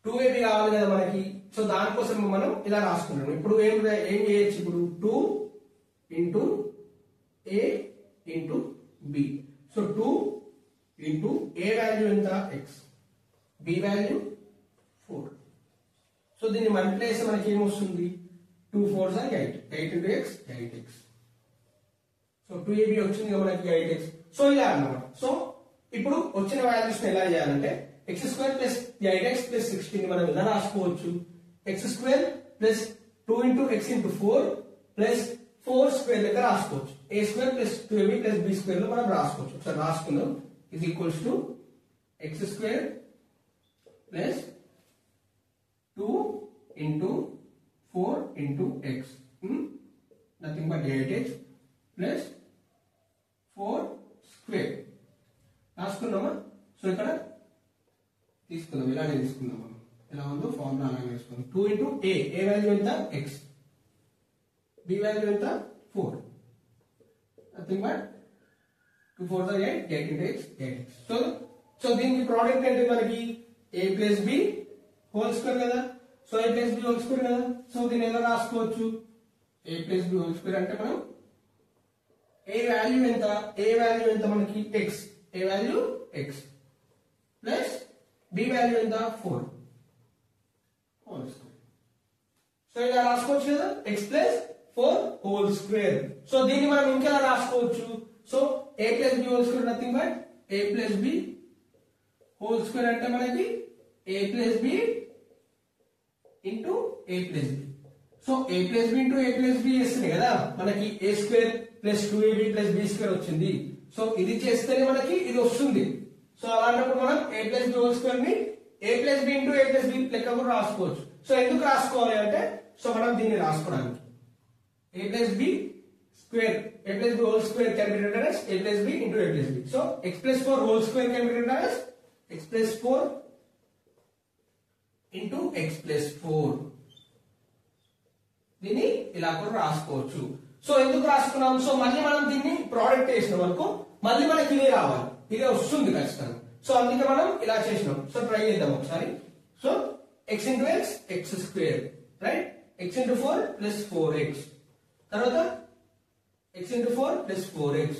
2ab కావాలి కదా మనకి. సో దానికోసం మనం ఇలా రాసుకుంటున్నాం. ఇప్పుడు ఏం చేయొచ్చు, ఇప్పుడు 2 into a into b. So 2 into a value ఎంత, x, b వాల్యూ 4. సో దీన్ని మల్టిప్లై చేస్తే మనకి ఏమొస్తుంది, 2 4s are 8, 8 into x 8x. So 2ab వచ్చింది కదా మనకి 8x. సో ఇలా అన్నమాట. సో ఇప్పుడు వచ్చిన వాల్యూస్ ఎలా చేయాలంటే, x square plus 8x plus 16 మనం ఎలా రాసుకోవచ్చు, x square plus 2 into x into 4 plus 4 square లెక్క రాసుకోవచ్చు. a square plus 2ab plus b square లో మనం రాసుకోవచ్చు. ఒకసారి రాసుకుందాం. Is equals to x square plus 2 into 4 into x, nothing but 8x plus 4 square రాసుకున్నామా. సో ఇక్కడ తీసుకుందాం, ఇలానే తీసుకుందాం మనం, ఎలా ఉందో ఫార్ములా అలాగే తీసుకుందాం. 2 ఇంటూ a వాల్యూ ఎంత, x, b వాల్యూ ఎంత 4, nothing but 2 4s are 8, 8 into x 8x. So దీనికి ప్రోడక్ట్ ఏంటి మనకి, a plus b whole square కదా. So a plus b whole square కదా. సో దీన్ని ఎలా రాసుకోవచ్చు, a plus b whole square అంటే మనం a వాల్యూ ఎంత మనకి x, a value x plus b value ఎంత 4 హోల్ స్క్వేర్. సో ఇలా రాసుకోవచ్చు కదా, x plus 4 whole square. So దీన్ని మనం ఇంకెలా రాసుకోవచ్చు, so a plus b whole square nothing but a plus b whole square అంటే మనకి a plus b into a plus b. So a plus b into a plus b చేస్తుంది కదా మనకి a square plus 2ab plus b square వచ్చింది. So ఇది చేస్తేనే మనకి ఇది వస్తుంది. సో అలాంటప్పుడు మనం a plus b whole square ని a plus b into a plus b లెక్క కూడా రాసుకోవచ్చు. సో ఎందుకు రాసుకోవాలి అంటే, సో మనం దీన్ని రాసుకోవడానికి a plus b square, a plus b whole square can be written as a plus b into a plus b. So x plus 4 whole square can be written as x plus 4 into x plus 4. దీన్ని ఇలా కూడా రాసుకోవచ్చు. So ఎందుకు రాసుకున్నాం, so మళ్ళీ మనం దీన్ని product చేసినాం అనుకో, మళ్ళీ మనకి ఇదే రావాలి, ఇదే వస్తుంది ఖచ్చితంగా. సో అందుకే మనం ఇలా చేసినాం. సో ట్రై చేద్దాం ఒకసారి. So x into x x square, right, x into 4 plus 4x, తర్వాత x into 4 plus 4x,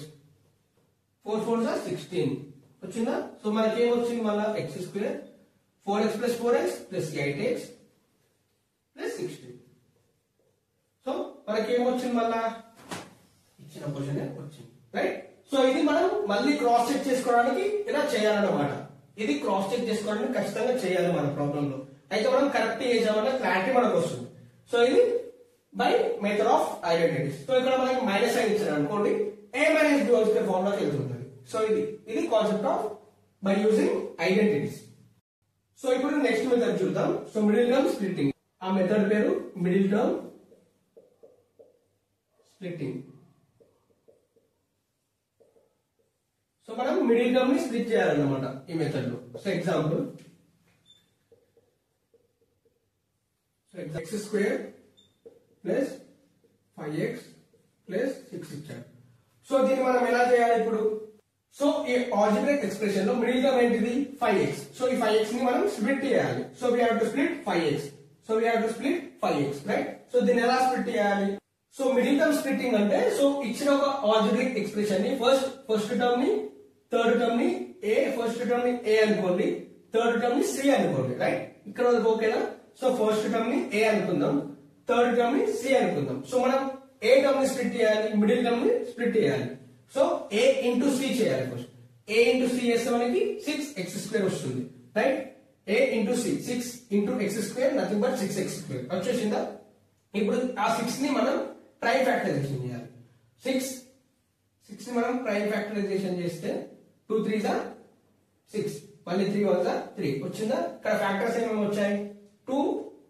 4 4s are 16 వచ్చిందా. సో మనకి ఏమొచ్చింది మళ్ళా x square 4x plus 4x plus 8x plus 16. So మనకి ఏమొచ్చింది మళ్ళా ఇచ్చిన పొజిషన్ వచ్చింది, రైట్. సో ఇది మనం మళ్ళీ క్రాస్ చెక్ చేసుకోవడానికి ఇలా చేయాలన్నమాట. ఇది క్రాస్ చెక్ చేసుకోవడానికి ఖచ్చితంగా చేయాలి మన ప్రాబ్లం లో. అయితే మనం కరెక్ట్ చేసామన్న క్లారిటీ మనకు వస్తుంది. సో ఇది by method of identities. So ఇక్కడ మనకి మైనస్ సైన్ ఇచ్చారు అనుకోండి, a minus b whole square ఫార్ములాకి వెళ్తుంది. సో ఇది concept of by using identities. So ఇప్పుడు నెక్స్ట్ మెథడ్ చూద్దాం. సో మిడిల్ టర్మ్ స్ప్లిట్టింగ్, ఆ మెథడ్ పేరు మిడిల్ టర్మ్ స్ప్లిట్టింగ్. సో మనం మిడిల్ టర్మ్ ని స్ప్లిట్ చేయాలన్నమాట ఈ మెథడ్ లో. So example, x square plus 5x plus 6 ఇచ్చాడు. సో దీన్ని మనం ఎలా చేయాలి ఇప్పుడు, సో ఈ ఆల్జీబ్రాయిక్ ఎక్స్ప్రెషన్ లో మిడిల్ టర్మ్ ఏంటిది 5x. సో ఈ 5x ని మనం స్ప్లిట్ చేయాలి. So we have to split 5x. So we have to split 5x, right. So దీన్ని ఎలా స్ప్లిట్ చేయాలి, సో మిడిల్ టర్మ్ స్ప్లిట్టింగ్ అంటే, సో ఇచ్చిన ఒక ఆల్జీబ్రాయిక్ ఎక్స్ప్రెషన్ ని ఫస్ట్ టర్మ్ ని థర్డ్ టర్మ్ ని ఏ, ఫస్ట్ టర్మ్ ని ఏ అనుకోండి, థర్డ్ టర్మ్ ని సి అనుకోండి, రైట్? ఇక్కడ వరకు ఓకేనా? సో ఫస్ట్ టర్మ్ ని ఏ అనుకుందాం, థర్డ్ టర్మ్ ని సి అనుకుందాం. సో మనం ఏ టర్మ్ ని స్ప్లిట్ చేయాలి, మిడిల్ టర్మ్ ని స్ప్లిట్ చేయాలి. సో ఏ ఇంటూ సి చేయాలి. ఫస్ట్ ఏ ఇంటూ సి చేస్తే మనకి 6x² వస్తుంది, right? A into c 6 into x² nothing but 6x² వచ్చేసిందా? ఇప్పుడు ఆ 6 ని మనం ప్రైమ్ ఫ్యాక్టరైజేషన్ చేయాలి. 6 ని మనం ప్రైమ్ ఫ్యాక్టరైజేషన్ చేస్తే 2 3 జా 6, మళ్ళీ 3 1 జా 3 వచ్చిందా? ఇక్కడ ఫ్యాక్టర్స్ ఏమేమి వచ్చాయి? 2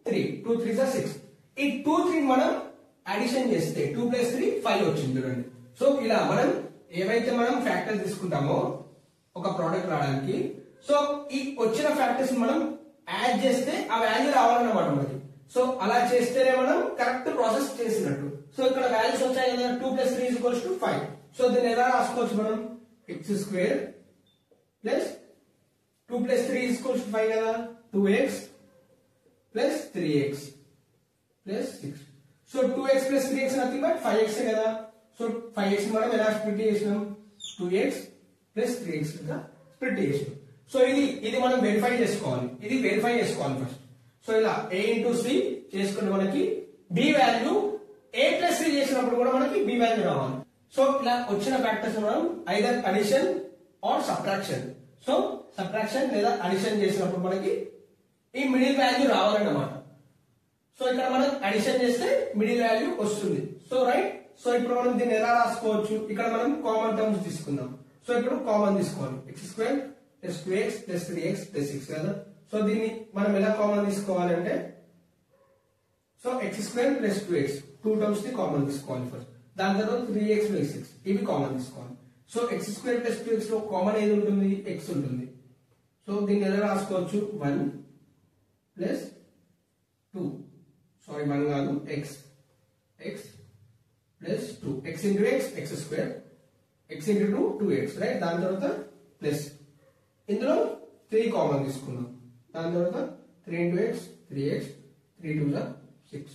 3, 2 3 జా 6. ఈ 2 3 మనం అడిషన్ చేస్తే 2 + 3 5 వచ్చింది చూడండి. సో ఇలా మనం ఏవైతే మనం ఫ్యాక్టర్స్ తీసుకుంటామో ఒక ప్రోడక్ట్ రావడానికి, సో ఈ వచ్చిన ఫ్యాక్టర్స్ మనం యాడ్ చేస్తే ఆ వాల్యూ రావాలన్నమాట మనకి. సో అలా చేస్తేనే మనం కరెక్ట్ ప్రాసెస్ చేసినట్టు. సో ఇక్కడ వాల్యూస్ వచ్చాయి కదా, 2 + 3 = 5. సో దీన్ని ఎలా రాసుకోవచ్చు మనం? x² ప్లస్ 2 + 3 = 5 కదా, 2x plus 3x plus 6. So 2x plus 3x nothing but 5x కదా. సో 5x మనం ఎలా స్ప్లిట్ చేసినాం? 2x ప్లస్ 3x గా స్ప్లిట్ చేసినాం. సో ఇది మనం వెరిఫై చేసుకోవాలి, ఇది వెరిఫై చేసుకోవాలి ఫస్ట్. సో ఇలా a ఇంటూ సి చేసుకుని మనకి b value a plus c చేసినప్పుడు కూడా మనకి b వాల్యూ రావాలి. సో ఇలా వచ్చిన ఫ్యాక్టర్స్ మనం either addition or subtraction. So subtraction లేదా అడిషన్ చేసినప్పుడు మనకి ఈ మిడిల్ వాల్యూ రావాలన్నమాట. సో ఇక్కడ మనం అడిషన్ చేస్తే మిడిల్ వాల్యూ వస్తుంది. So right. సో ఇప్పుడు మనం దీన్ని ఎలా రాసుకోవచ్చు? ఇక్కడ మనం కామన్ టర్మ్స్ తీసుకుందాం. సో ఇప్పుడు కామన్ తీసుకోవాలి, x² plus 2x plus 3x plus 6 కదా. సో దీన్ని మనం ఎలా కామన్ తీసుకోవాలంటే, so x² plus 2x 2 terms ని కామన్ తీసుకోవాలి ఫస్ట్. దాని తర్వాత 3x ప్లస్ 6 ఇవి కామన్ తీసుకోవాలి. సో x² ప్లస్ 2x లో కామన్ ఏది ఉంటుంది? x ఉంటుంది. సో దీన్ని ఎలా రాసుకోవచ్చు? 1 ప్లస్ 2, సారీ 1 కాదు, x plus 2, x into x x², x into 2 2x, right? దాని తర్వాత ప్లస్ ఇందులో 3 కామన్ తీసుకున్నాం. దాని తర్వాత 3 ఇంటూ x 3x, 3 2 జా 6.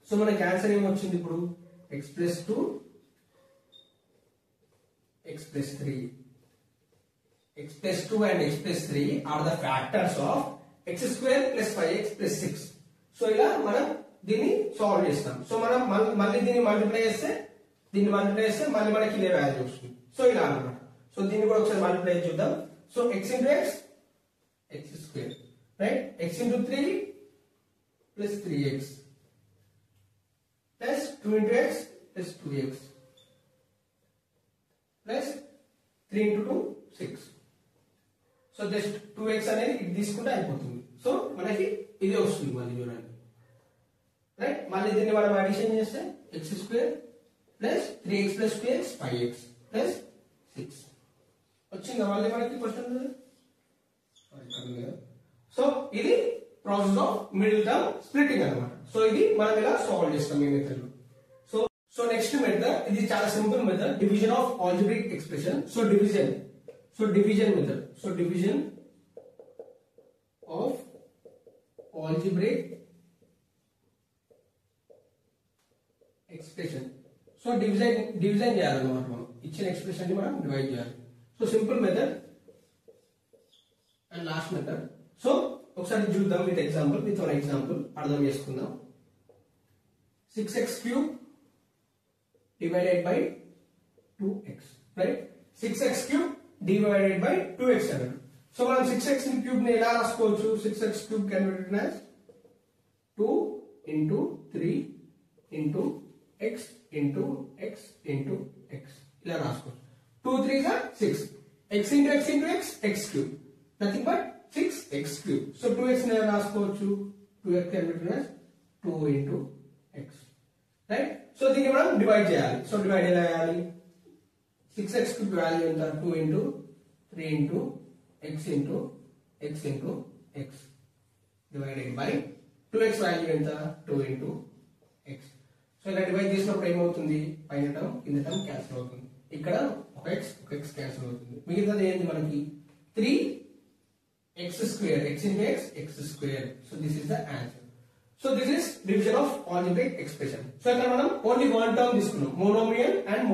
సో మనకి ఆన్సర్ ఏమొచ్చింది ఇప్పుడు? x plus 2, x plus 3. x plus 2 and x plus 3 are the factors of x² plus 5x plus 6. So ఇలా మనం దీన్ని సాల్వ్ చేస్తాం. సో మనం మళ్ళీ దీన్ని మల్టిప్లై చేస్తే మళ్ళీ మనకి ఇదే వాల్యూ వస్తుంది. సో ఇలా అన్నమాట. సో దీన్ని కూడా ఒకసారి మల్టిప్లై చూద్దాం. So x into x x², right? x into 3 plus 3x plus 2 into x plus 2x plus 3 into 2 6. So just 2x అనేది ఇది తీసుకుంటే అయిపోతుంది. సో మనకి ఇదే వస్తుంది మళ్ళీ చూడండి, రైట్? మళ్ళీ దీన్ని మనం అడిషన్ చేస్తే x² plus 3x plus 2x 5x plus 6 వచ్చిందా మళ్ళీ మనకి క్వశ్చన్. సో ఇది process of middle term splitting అన్నమాట. సో ఇది మనం ఇలా సాల్వ్ చేస్తాం ఈ మెథడ్ లో. సో నెక్స్ట్ మెథడ్, ఇది చాలా simple method, division of algebraic expression. So division method. So division of algebraic expression. So division చేయాలన్నమాట, మనం ఇచ్చిన ఎక్స్ప్రెషన్ ని మనం డివైడ్ చేయాలి. So simple method and last method. So ఒకసారి చూద్దాం విత్ వన్ ఎగ్జాంపుల్ అర్థం చేసుకుందాం. 6x³ divided by 2x, right? 6x³ divided by 2x అన్నాడు. సో మనం 6x³ ని ఎలా రాసుకోవచ్చు? 6x³ can be written as 2 into 3 into x into x into x ఇలా రాసుకోవచ్చు. 2 3 are 6, x into x into x x³ nothing but 6x³. So 2x ని ఎలా రాసుకోవచ్చు? 2x can be written as 2 into x, right? So దీన్ని మనం divide చేయాలి. So divide ఎలా చేయాలి? 6x³ వాల్యూ ఎంత? 2 into 3 into x into x into x divided by 2x value ఎంత? 2 into x. సో ఇలా డివైడ్ చేసినప్పుడు ఏమవుతుంది? పైన టర్మ్ కింద టర్మ్ క్యాన్సిల్ అవుతుంది. ఇక్కడ ఒక x క్యాన్సిల్ అవుతుంది. మిగతాది ఏంటి మనకి? 3x², x into x x². So this is the answer. So this is division of algebraic expression. So ఇక్కడ మనం ఓన్లీ వన్ టర్మ్ తీసుకున్నాం, monomial and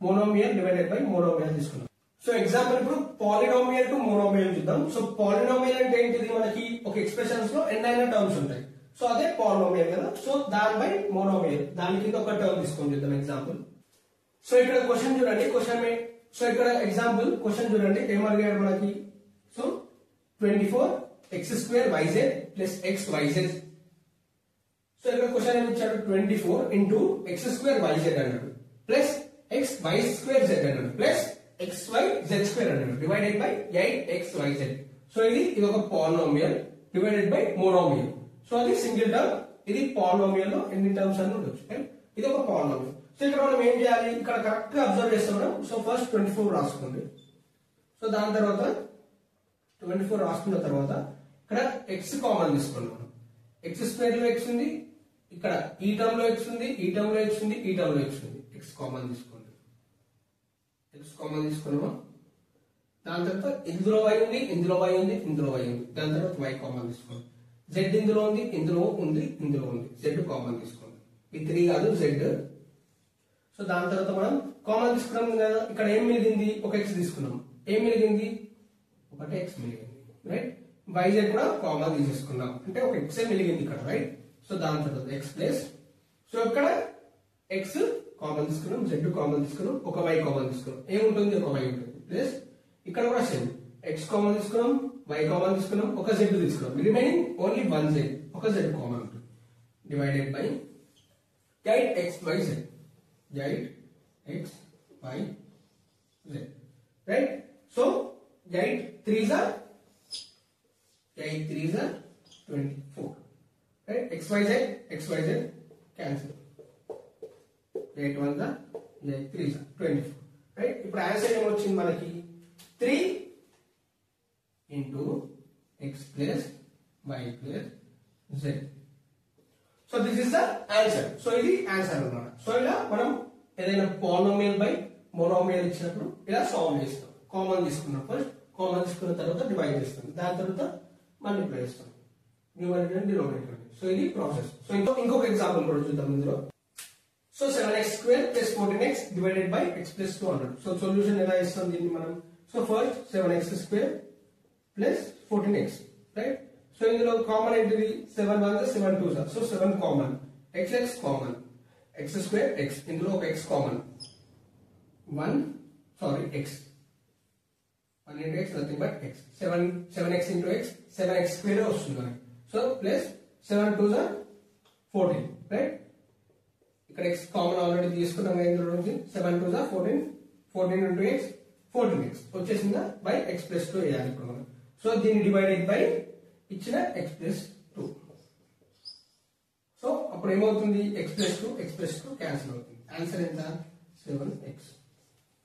monomial divided by monomial తీసుకున్నాం. సో ఎగ్జాంపుల్ ఇప్పుడు polynomial to monomial చూద్దాం. So polynomial అంటే ఏంటిది, మనకి ఒక ఎక్స్ప్రెషన్స్ లో ఎన్నైనా టర్మ్స్ ఉంటాయి. సో అదే పాలినామియల్ కదా. సో దానిపై మోనోమియల్, దాని కింద ఒక టర్మ్ తీసుకొని చూద్దాం ఎగ్జాంపుల్. సో ఇక్కడ క్వశ్చన్ చూడండి, సో ఇక్కడ ఎగ్జాంపుల్ క్వశ్చన్ చూడండి ఏమడిగాడు మనకి. So 24x² yz plus xyz. So ఇక్కడ క్వశ్చన్ ఏమి ఇచ్చాడు, 24 ఇంటూ x² yz అన్నాడు ప్లస్ xy² z అన్నాడు ప్లస్ xyz² అన్నాడు డివైడెడ్ బై 8xyz. సో ఇది ఒక polynomial divided by monomial. So అది సింగిల్ టర్మ్, ఇది పాలినామియల్ లో ఎన్ని టర్మ్స్ అని ఉండొచ్చు. ఇది ఒక పాలినామియల్. సో ఇక్కడ మనం ఏం చేయాలి, ఇక్కడ కరెక్ట్ గా అబ్జర్వ్ చేస్తాం. సో ఫస్ట్ 24 రాసుకోండి. సో దాని తర్వాత 24 రాసుకున్న తర్వాత ఇక్కడ x కామన్ తీసుకున్నాం. x² లో x ఉంది, ఇక్కడ ఈ టర్మ్ లో x ఉంది, ఈ టర్మ్ లో x ఉంది, ఈ టర్మ్ లో x ఉంది. x కామన్ తీసుకోండి. x కామన్ తీసుకున్నామా. దాని తర్వాత ఇందులో y ఉంది, ఇందులో y ఉంది, ఇందులో y ఉంది. దాని తర్వాత y కామన్ తీసుకోండి. z ఇందులో ఉంది, ఇందులో ఉంది, ఇందులో ఉంది. z కామన్ తీసుకోండి. ఈ 3 కాదు z. సో దాని తర్వాత మనం కామన్ తీసుకున్నాం కదా, ఇక్కడ ఏం మిగిలింది, ఒక x తీసుకున్నాం. ఏం మిగిలింది, ఒకటి x మిగిలింది, రైట్. yz కూడా కామన్ తీసేసుకున్నాం, అంటే ఒక x మిగిలింది ఇక్కడ, రైట్. సో దాని తర్వాత x ప్లస్, సో ఇక్కడ x కామన్ తీసుకున్నాం, z కామన్ తీసుకున్నాం, ఒక y కామన్ తీసుకున్నాం. ఏముంటుంది, ఒక y ఉంటుంది. ప్లస్ ఇక్కడ కూడా సేమ్, x కామన్ తీసుకున్నాం, y కామన్ తీసుకున్నాం, ఒక z తీసుకున్నాం. రిమైనింగ్ ఓన్లీ 1 z, ఒక z కామన్ ఉంటుంది. Divided by 8xyz, 8xyz, right. So 8 3s are 24, right. xyz cancel, 8 1s are 8 3s are 24, right. ఇప్పుడు ఆన్సర్ ఏమొచ్చింది మనకి, 3 into x plus y plus z. So this is the answer. So ఇది answer అన్నమాట. So ఇలా మనం ఏదైనా polynomial by monomial ఇచ్చినప్పుడు ఇలా సాల్వ్ చేస్తాం. కామన్ తీసుకున్నాం, ఫస్ట్ కామన్ తీసుకున్న తర్వాత డివైడ్ చేస్తాం, దాని తర్వాత మల్టిప్లై చేస్తాం, న్యూమరేటర్ అండ్ డినోమినేటర్. సో ఇది ప్రాసెస్. సో ఇంకొక ఎగ్జాంపుల్ కూడా చూద్దాం ఇందులో. So 7x² plus 14x divided by x plus 2 అన్నాడు. సో సొల్యూషన్ ఎలా ఇస్తాం దీన్ని మనం. So first 7x² plus 14x, right. So ఇందులో కామన్ ఏంటిది, 7 1s 7 2s. So 7 common, x common, x² x, ఇందులో ఒక x common, 1 x 1 into x nothing but x, 7x into x 7x² వస్తుంది. So plus 7 2s are 14, right. ఇక్కడ x common already తీసుకున్నాం ఇందులో నుంచి, 7 2s are 14, 14 into x 14x వచ్చేసిందా, by x plus 2 వేయాలి ఇప్పుడు మనం. సో దీన్ని డివైడెడ్ బై ఇచ్చిన x ప్లస్ 2. సో అప్పుడు ఏమవుతుంది, x ప్లస్ 2 క్యాన్సిల్ అవుతుంది. ఆన్సర్ ఎంత, 7x.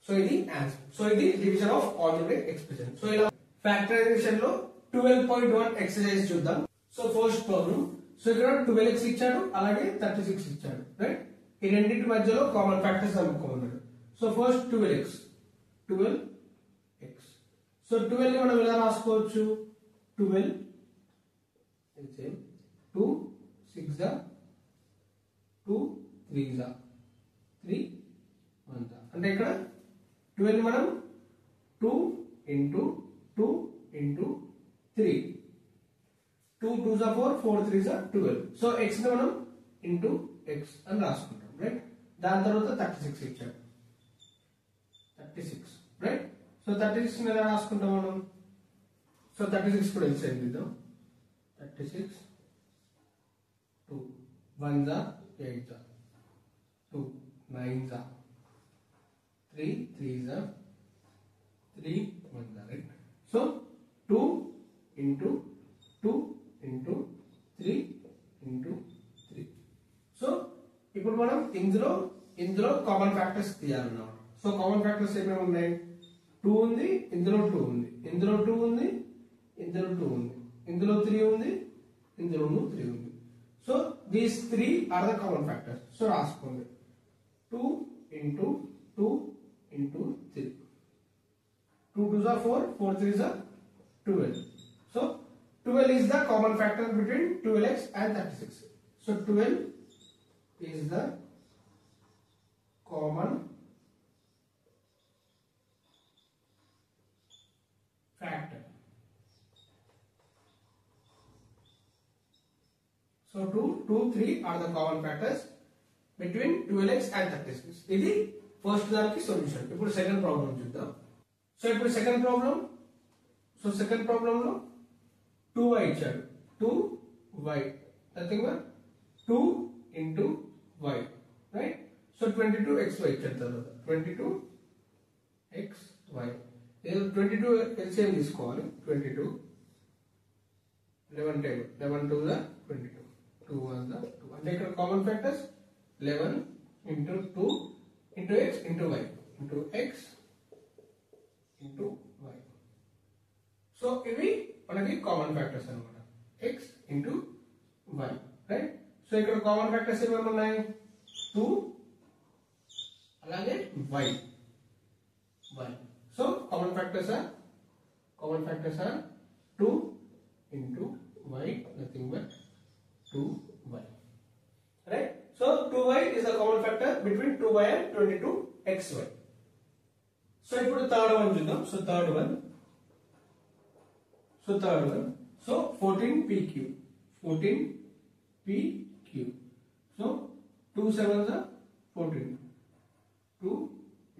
సో ఇది ఆన్సర్. సో ఇది division of algebraic expression. So ఇలా ఫ్యాక్టరైజేషన్ లో 12.1 ఎక్సర్సైజ్ చూద్దాం. So first problem. సో ఇక్కడ 12x ఇచ్చాడు, అలాగే 36 ఇచ్చాడు, రైట్. ఈ రెండింటి మధ్యలో కామన్ ఫ్యాక్టర్స్ అనుకోమన్నాడు. So first 12x. సో 12 ని మనం ఎలా రాసుకోవచ్చు, 12 2 6 2 3 3 1. అంటే ఇక్కడ 12 మనం 2 into 2 into 3, 2 2s are 4, 4 3s are 12. So x ని మనం into x అని రాసుకుంటాం, రైట్. దాని తర్వాత 36 ఇచ్చాడు, 36, రైట్. సో 36 ని ఎలా రాసుకుంటాం మనం. సో 36 కూడా ఎక్స్చేంజ్ చేద్దాం. 36 2 1s are 8s are 2 9s are 3 3s are 3 1s are, right. So 2 into 2 into 3 into 3. So ఇప్పుడు మనం ఇందులో కామన్ ఫ్యాక్టర్స్ తీయాలన్నమాట. సో కామన్ ఫ్యాక్టర్స్ ఏమేమి ఉన్నాయి, 2 ఉంది, ఇందులో 2 ఉంది, ఇందులో 2 ఉంది, ఇందులో 2 ఉంది, ఇందులో 3 ఉంది, ఇందులో 3 ఉంది. So these 3 are the common factors. So రాసుకోండి, 2 into 2 into 3, 2 2s are 4, 4 3s are 12. So 12 is the common factor between 12x and 36. So 12 is the common factor. So 2, 2, 3 are the common factors between 12x and 36. ఇది first దానికి solution. ఇప్పుడు second problem చూద్దాం. So ఇప్పుడు second problem లో 2y ఇచ్చాడు. 2y nothing but 2 into y, right? So 22xy ఇచ్చాడు. తర్వాత 22xy 22 LCM తీసుకోవాలి. 22 11 టేబుల్ 11 2 the 22 2 1 the 2 అంటే ఇక్కడ common factors 11 into 2 into x into y into x into y. So ఇవి మనకి కామన్ ఫ్యాక్టర్స్ అన్నమాట. x into y, right? So ఇక్కడ common factors ఏమేమి ఉన్నాయి? 2 అలాగే y. So common factors are 2 into y, nothing but 2y, right? So 2y is the common factor between 2y and 22xy. So ఇప్పుడు third one చూద్దాం. So third one so 14pq. So 2 7s are 14. 2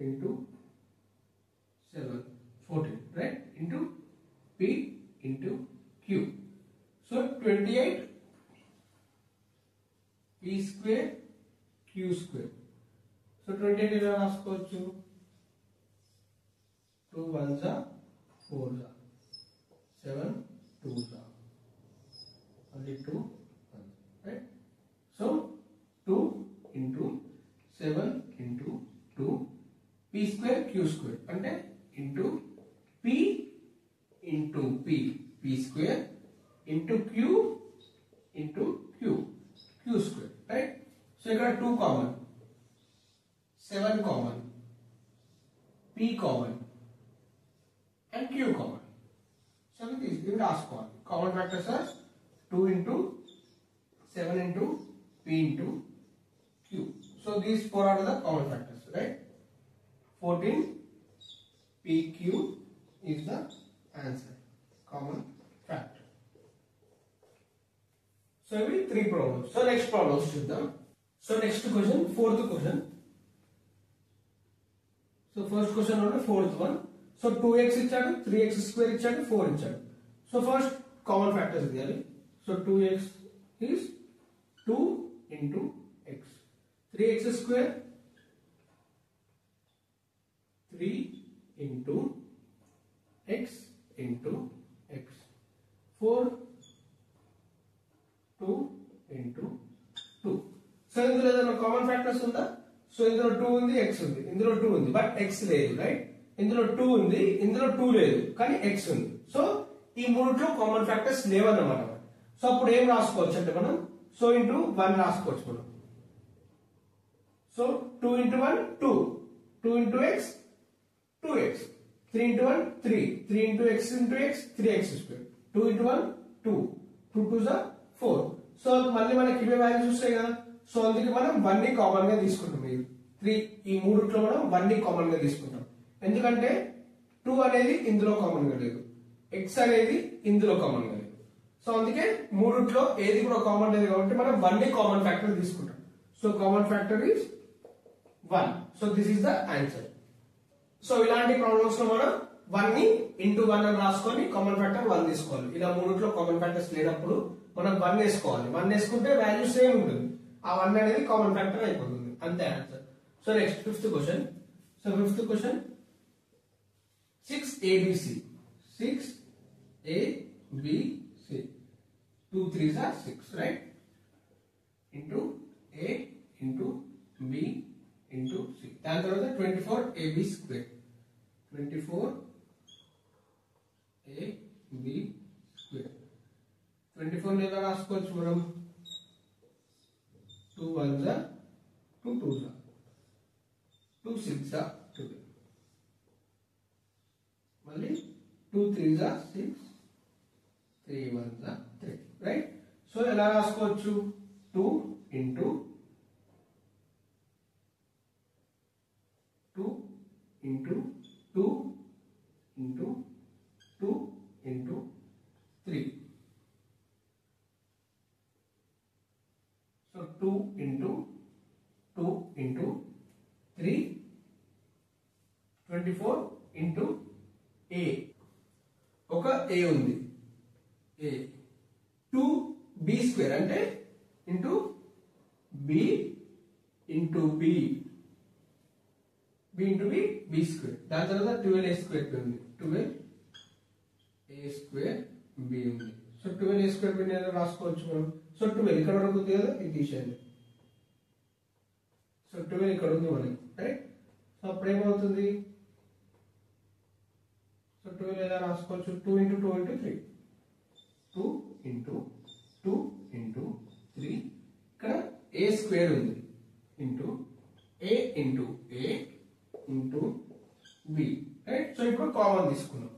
into 7 14, right? Into p into q. So 28 p square q square. So 28 ఇలా రాసుకోవచ్చు. 2 1s are 4s are 7 2s are only 2 1s, right? So 2 into 7 into 2 p square q square అంటే into p into p square into q square, right? So ఇక్కడ 2 common, 7 common, p common and q common. So this is రాసుకోవాలి. Common factors are 2 into 7 into p into q. So these four are the common factors, right? 14 pq is the answer, common factor. So we 3 problems. So next problems చూద్దాం. So next question, fourth question. So first question on the fourth one. So 2x ఇచ్చాడు, 3x square ఇచ్చాడు, 4 ఇచ్చాడు. So first common factors తీయాలి. So 2x is 2 into x. 3x square 3 into x into x. 4 2 into 2. So ఇందులో ఏదైనా common factors ఉందా? So ఇందులో 2 ఉంది, x ఉంది. ఇందులో 2 ఉంది బట్ x లేదు, రైట్? ఇందులో 2 ఉంది, ఇందులో 2 లేదు కానీ x ఉంది. సో ఈ మూడిట్లో కామన్ ఫ్యాక్టర్స్ లేవన్నమాట. సో అప్పుడు ఏం రాసుకోవచ్చు అంటే మనం సో ఇంటూ 1 రాసుకోవచ్చు మనం. So 2 into 1 2, 2 into x 2x, 3 into 1 3, 3 into x into x 3x square, 2 into 1 2, 2 2s are 4. So మళ్ళీ మనకి ఇవే వాల్యూస్ వస్తాయి కదా. సో అందుకే మనం 1 ని కామన్ గా తీసుకుంటాం. ఈ మూడిట్లో మనం 1 ని కామన్ గా తీసుకుంటాం. ఎందుకంటే 2 అనేది ఇందులో కామన్ గా లేదు, x అనేది ఇందులో కామన్ గా లేదు. సో అందుకే మూడిట్లో ఏది కూడా కామన్ లేదు కాబట్టి మనం 1 ని కామన్ ఫ్యాక్టర్ తీసుకుంటాం. So common factor is 1. So this is the answer. So ఇలాంటి ప్రాబ్లమ్స్ లో మనం 1 ని ఇంటూ 1 అని రాసుకొని కామన్ ఫ్యాక్టర్ 1 తీసుకోవాలి. ఇలా మూడిట్లో కామన్ ఫ్యాక్టర్స్ లేనప్పుడు మనం 1 వేసుకోవాలి. 1 వేసుకుంటే వాల్యూ సేమ్ ఉంటుంది. ఆ 1 అనేది కామన్ ఫ్యాక్టర్ అయిపోతుంది. అంతే answer. So next fifth question. So fifth question 6abc. 6abc. 2 3s are 6, right? Into a into b into c. దాని తర్వాత 24ab square. 24ab square. 24 ని ఎలా రాసుకోవచ్చు మనం? 2 1s are 2 2s are 2 6s are 2. మళ్ళీ 2 3s are 6, 3 1s are 3, right? So ఎలా రాసుకోవచ్చు? 2 into 2 into 2 into 2 into 3. So 2 into 3, 24 into A. ఒక A ఉంది. A 2B square అంటే into B into B. B into B, B square. దాని తర్వాత 12A square ఉంది. 12A square B ఉంది. So 12A square B నేను రాసుకోవచ్చు మనం. సో 12 ఇక్కడ వరకు ఉంది కదా, ఇది తీసేయండి. సో 12 ఇక్కడ ఉంది మనకి, రైట్? సో అప్పుడు ఏమవుతుంది? సో 12 ఎలా రాసుకోవచ్చు? 2 into 2 into 3. 2 into 2 into 3. ఇక్కడ A square ఉంది. into A into A into B, right? So ఇప్పుడు కామన్ తీసుకున్నాం.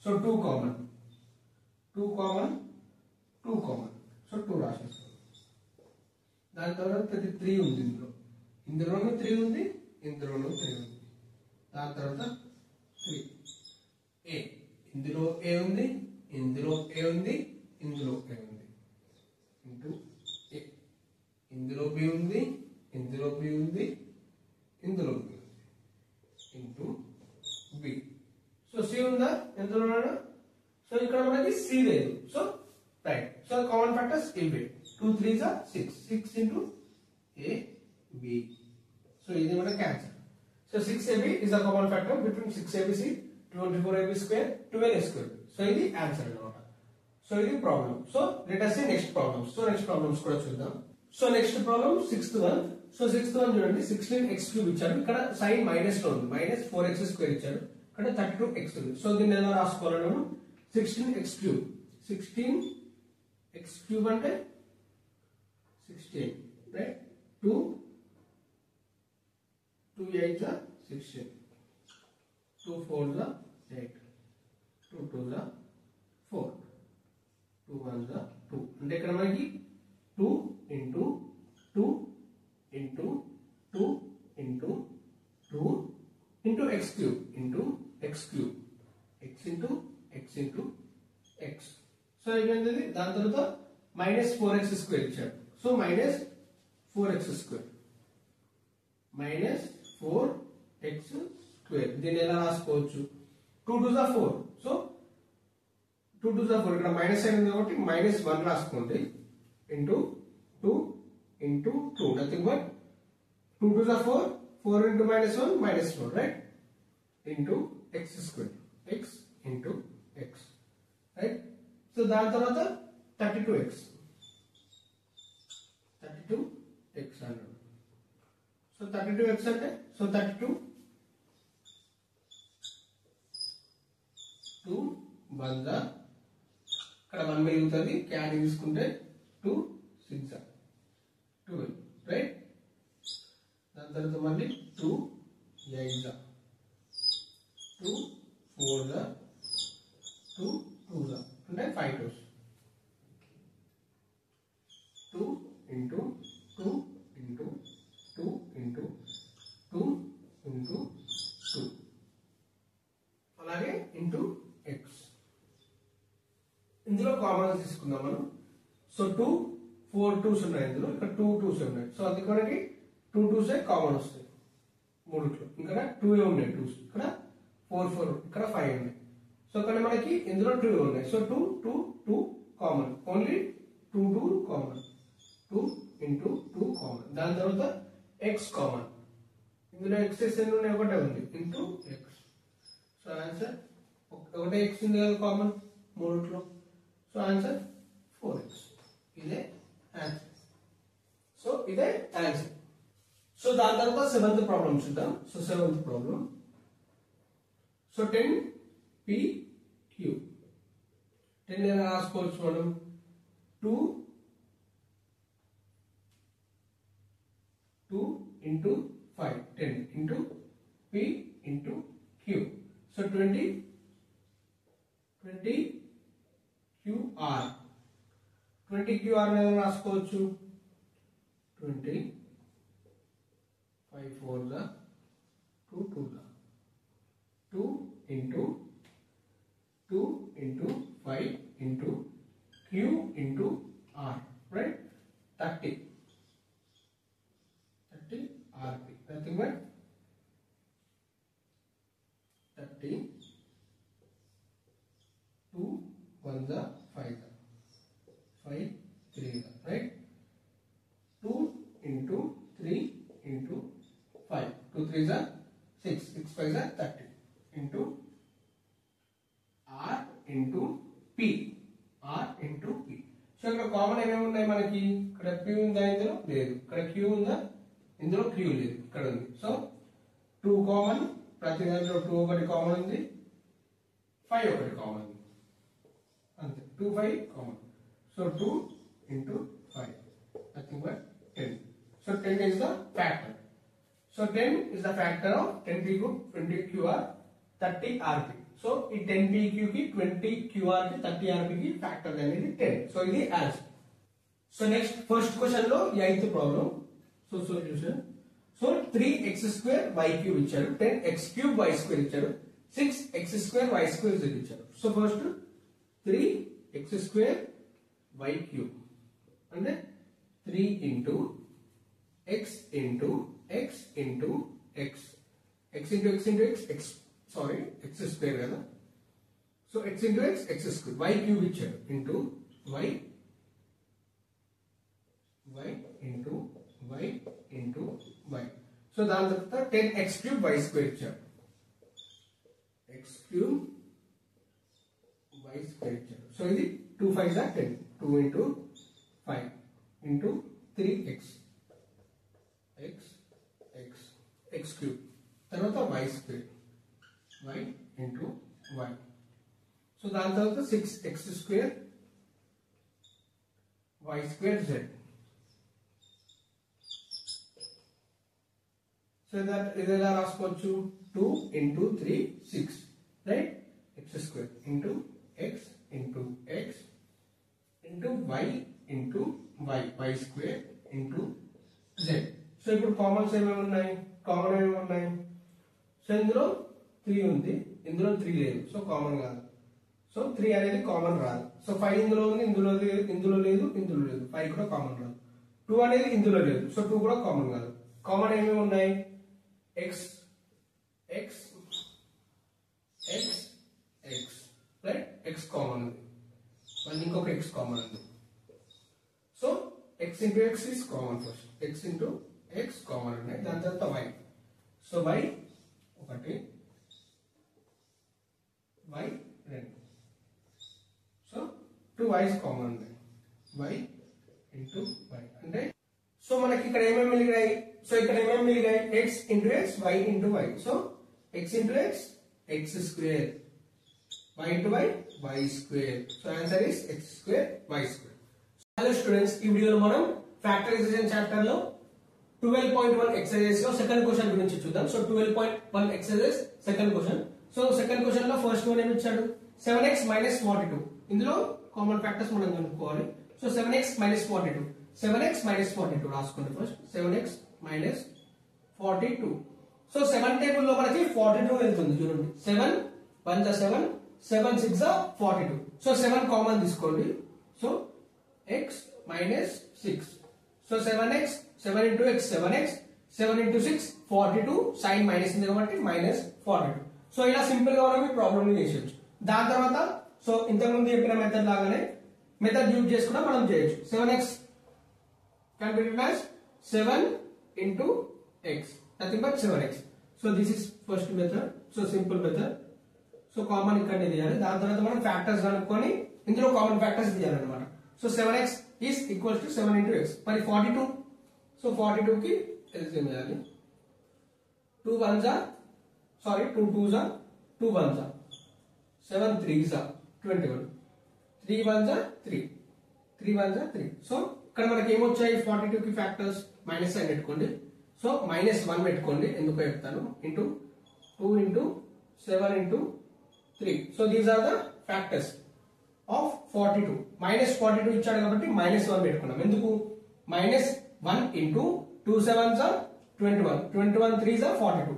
So 2 common, 2 common, 2 common. So 2 రాసేస్తాం. దాని తర్వాత 3 ఉంది ఇందులోనూ 3 ఉంది, ఇందులోనూ 3 ఉంది. దాని తర్వాత 3 A, ఇందులో A ఉంది, ఇందులో A ఉంది, ఇందులో A ఉంది. ఇంటూ A, ఇందులో B ఉంది, ఇందులో B ఉంది, ఇందులో B ఉంది. Into B. సో C ఉందా ఎందులో? సో ఇక్కడ మనకి C లేదు. So right. So common factors ఇవే. 2 3s are 6. 6 into A B. So ఇది మనకి answer. So 6AB is a common factor between 6ABC, 24AB square, 12A square. So ఇది answer అన్నమాట. సో ఇది problem. So let us see next problems. So next problems కూడా చూద్దాం. So next problem 6th one. So 6th one చూడండి. 16x cube ఇచ్చారు. ఇక్కడ sign minus లో ఉంది. -4x స్క్వేర్ ఇచ్చారు. ఇక్కడ 32x ఉంది. సో దీన్ని ఎలా రాసుకోవాలి మనం? 16x cube. 16x క్యూబ్ అంటే 16, right? 2 8s are 16, 2 4s are 8, 2 2s are 4, 2 1s are 2. అంటే ఇక్కడ మనకి 2 into 2 into 2 into 2 into x cube into x cube, x into x into x. So ఏంటంటే దాని తర్వాత -4x స్క్వేర్ ఇచ్చాడు. So -4x square, -4x square. దీన్ని ఎలా రాసుకోవచ్చు? 2 2s are 4. So 2 2s are 4. ఇక్కడ మైనస్ సైన్ ఉంది కాబట్టి -1 రాసుకోండి. Into 2 into 2, nothing but 2 2s are 4. 4 into -1 -4, right? Into x square, x into x, right? So దాని తర్వాత 32x అన్నాడు. సో 32x అంటే సో 32 2 1 ఇక్కడ 1 మిగులుతుంది. క్యారీ తీసుకుంటే 2 6 12, రైట్? దాని తర్వాత మళ్ళీ 2 8 2 4 2 2 అంటే 5 2s. 2 into 2 into 2 into 2 into 2, అలాగే ఇంటూ x. ఇందులో కామన్ తీసుకుందాం మనం. సో 2 4 2s ఉన్నాయి ఇందులో. ఇక్కడ 2 2s ఉన్నాయి. సో అందుకే మనకి 2 2s కామన్ వస్తాయి మూడిట్లో. ఇక్కడ 2 ఉన్నాయి 2s. ఇక్కడ 4 4, ఇక్కడ 5 ఉన్నాయి. సో ఇక్కడ మనకి ఇందులో 2 ఉన్నాయి. So 2 2 2 common, only 2 2 common, 2 into 2 common. దాని తర్వాత x కామన్. ఇందులో x ఎన్ని ఉన్నాయి? ఒకటే ఉంది. Into x. సో ఆన్సర్ ఒకటే x ఉంది కదా కామన్ మూడిట్లో. So answer 4x. ఇదే ఆన్సర్. సో ఇదే ఆన్సర్. సో దాని తర్వాత 7th ప్రాబ్లం చూద్దాం. So 7th problem. So 10p3. 10 ఎలా రాసుకోవచ్చు మనం? 2 into 5, 10 into p into q. So 20 qr. 20 qr ఎలా రాసుకోవచ్చు? 20 5 4 2 2 2 into 2 into 5 into Q into R, right? 30 RP, nothing but 30, 2 1 the 5 3, right? 2 into 3 into 5, 2 3 are 6, 6 5 are 30 into R into P, R into P. So ఇక్కడ common ఏమేమి ఉన్నాయి మనకి? ఇక్కడ P ఉందా, ఇందులో లేదు. ఇక్కడ Q ఉందా, ఇందులో Q లేదు, ఇక్కడ ఉంది. సో 2 కామన్, ప్రతి దాంట్లో 2 ఒకటి కామన్ ఉంది, 5 ఒకటి కామన్ ఉంది, అంతే. 2 5 common. So 2 into 5, nothing but 10. So 10 is the factor. So 10 is the factor of 10 PQ, 20 QR, 30 RP. So ఈ 10 PQ కి 20 QR కి 30 RP కి ఫ్యాక్టర్ అనేది 10. సో ఇది answer. So next first question లో ఈ 8th problem. So solution. So 3x² y³ ఇచ్చారు, 10x³ y² ఇచ్చారు, 6x² y² z ఇచ్చారు. సో ఫస్ట్ 3x² y³ అంటే 3 into x into x into x, x into x into x, x sorry x square కదా. So x into x, x square, y³ ఇచ్చారు into y, y into y into y. So దాని తర్వాత 10x³ y² ఇచ్చారు, x³ y² ఇచ్చారు. So ఇది 2 5 are 10, 2 into 5 into 3x, x x x³ తర్వాత y² y into y. So దాని తర్వాత 6x² y² z. So ఇది ఎలా రాసుకోవచ్చు? 2 into 3 6, right? x² into x into x into y into y, y² into z. So ఇప్పుడు Commons ఏమేమి ఉన్నాయి? Common ఏమేమి ఉన్నాయి? సో ఇందులో 3 ఉంది, ఇందులో 3 లేదు, సో కామన్ కాదు. సో 3 అనేది కామన్ రాదు. సో 5 ఇందులో ఉంది, ఇందులో లేదు, ఇందులో లేదు, ఇందులో లేదు, 5 కూడా కామన్ రాదు. 2 అనేది ఇందులో లేదు, సో 2 కూడా కామన్ కాదు. కామన్ ఏమేమి ఉన్నాయి? x x x x, right? x common ఉంది, మళ్ళీ ఇంకొక x కామన్ ఉంది. So x into x is common first, x into x common ఉన్నాయి, దాని తర్వాత y. సో y ఒకటి, y 2. సో 2 y's కామన్ ఉన్నాయి, y into y అంటే. సో మనకి ఇక్కడ ఏమేమి మిగిలాయి? సో ఇక్కడ ఏమేమి మిగిలాయి? x into x, y into y. So x into x, x², y into y, y². So answer is x² y². Hello students, ఈ వీడియోలో మనం ఫ్యాక్టరైజేషన్ చాప్టర్ లో 12.1 ఎక్సర్సైజ్ లో సెకండ్ క్వశ్చన్ గురించి చూద్దాం. So 12.1 exercise second question. So second question లో first one ఏమి ఇచ్చాడు? 7x minus 42. ఇందులో కామన్ ఫ్యాక్టర్స్ మనం కనుక్కోవాలి. So 7x minus 42, 7x minus 42 రాసుకోండి first. 7x minus 42. So 7 table లో మనకి 42 వెళ్తుంది చూడండి. 7 1 the 7, 7 6 the 42. సో 7 కామన్ తీసుకోండి. So x minus 6. So 7x, 7 into x 7x, 7 into 6 42, sign minus ఉంది కాబట్టి minus 42. సో ఇలా సింపుల్ గా మనం ఈ ప్రాబ్లమ్ ని చేసేయచ్చు. దాని తర్వాత సో ఇంతకుముందు చెప్పిన మెథడ్ లాగానే మెథడ్ యూజ్ చేసుకున్నా మనం చేయొచ్చు. 7x can be written as 7 into x, nothing but 7x. So this is first method. So simple method. So common ఇక్కడ తీయాలి. దాని తర్వాత మనం ఫ్యాక్టర్స్ కనుక్కొని ఇందులో కామన్ ఫ్యాక్టర్స్ తీయాలన్నమాట. So 7x is equals to 7 into x. మరి 42, సో 42 కి ఎల్సిఎం చేయాలి. 2 1s are, sorry 2 2s are, 2 1s are, 7 3s are 21, 3 1s are 3, 3 1s are 3. So ఇక్కడ మనకి ఏమొచ్చాయి? 42 కి ఫ్యాక్టర్స్ మైనస్ సైన్ పెట్టుకోండి. సో -1 పెట్టుకోండి, ఎందుకో చెప్తాను. Into 2 into 7 into 3. So these are the factors of 42. -42 ఇచ్చాడు కాబట్టి -1 పెట్టుకున్నాం. ఎందుకు? -1 into 2 7s are 21, 21 3s are 42,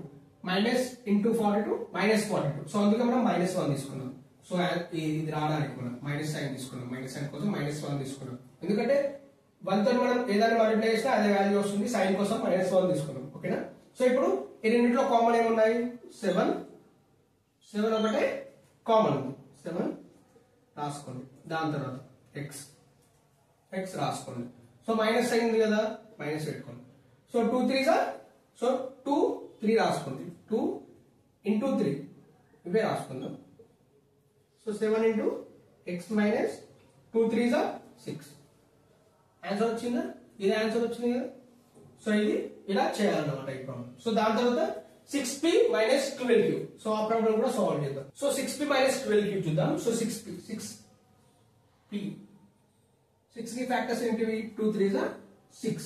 minus into 42 minus 42. So అందుకే మనం -1 తీసుకున్నాం. సో ఇది రావడానికి మనం మైనస్ సైన్ తీసుకున్నాం, మైనస్ సైన్ కోసం -1 తీసుకున్నాం. ఎందుకంటే 1 తో మనం ఏదైనా మల్టిప్లై చేసినా అదే వాల్యూ వస్తుంది, సైన్ కోసం -1 తీసుకున్నాం. ఓకేనా. సో ఇప్పుడు ఈ రెండింటిలో కామన్ ఏమున్నాయి? 7 ఒకటే కామన్ ఉంది, 7 రాసుకోండి. దాని తర్వాత x రాసుకోండి. సో మైనస్ సైన్ ఉంది కదా, మైనస్ పెట్టుకోండి. సో 2 3 సో 2 3 రాసుకోండి. 2 into 3 ఇవే రాసుకుందాం. So 7 into x minus 2 3 6. Answer వచ్చిందా? ఇది ఆన్సర్ వచ్చింది కదా. సో ఇది ఇలా చేయాలన్నమాట ఈ ప్రాబ్లం. సో దాని తర్వాత 6p minus 12q. సో ఆ ప్రాబ్లం కూడా సాల్వ్ చేద్దాం. సో 6p minus 12q చూద్దాం. సో 6p 6 కి ఫ్యాక్టర్స్ ఏంటివి? 2 3 6,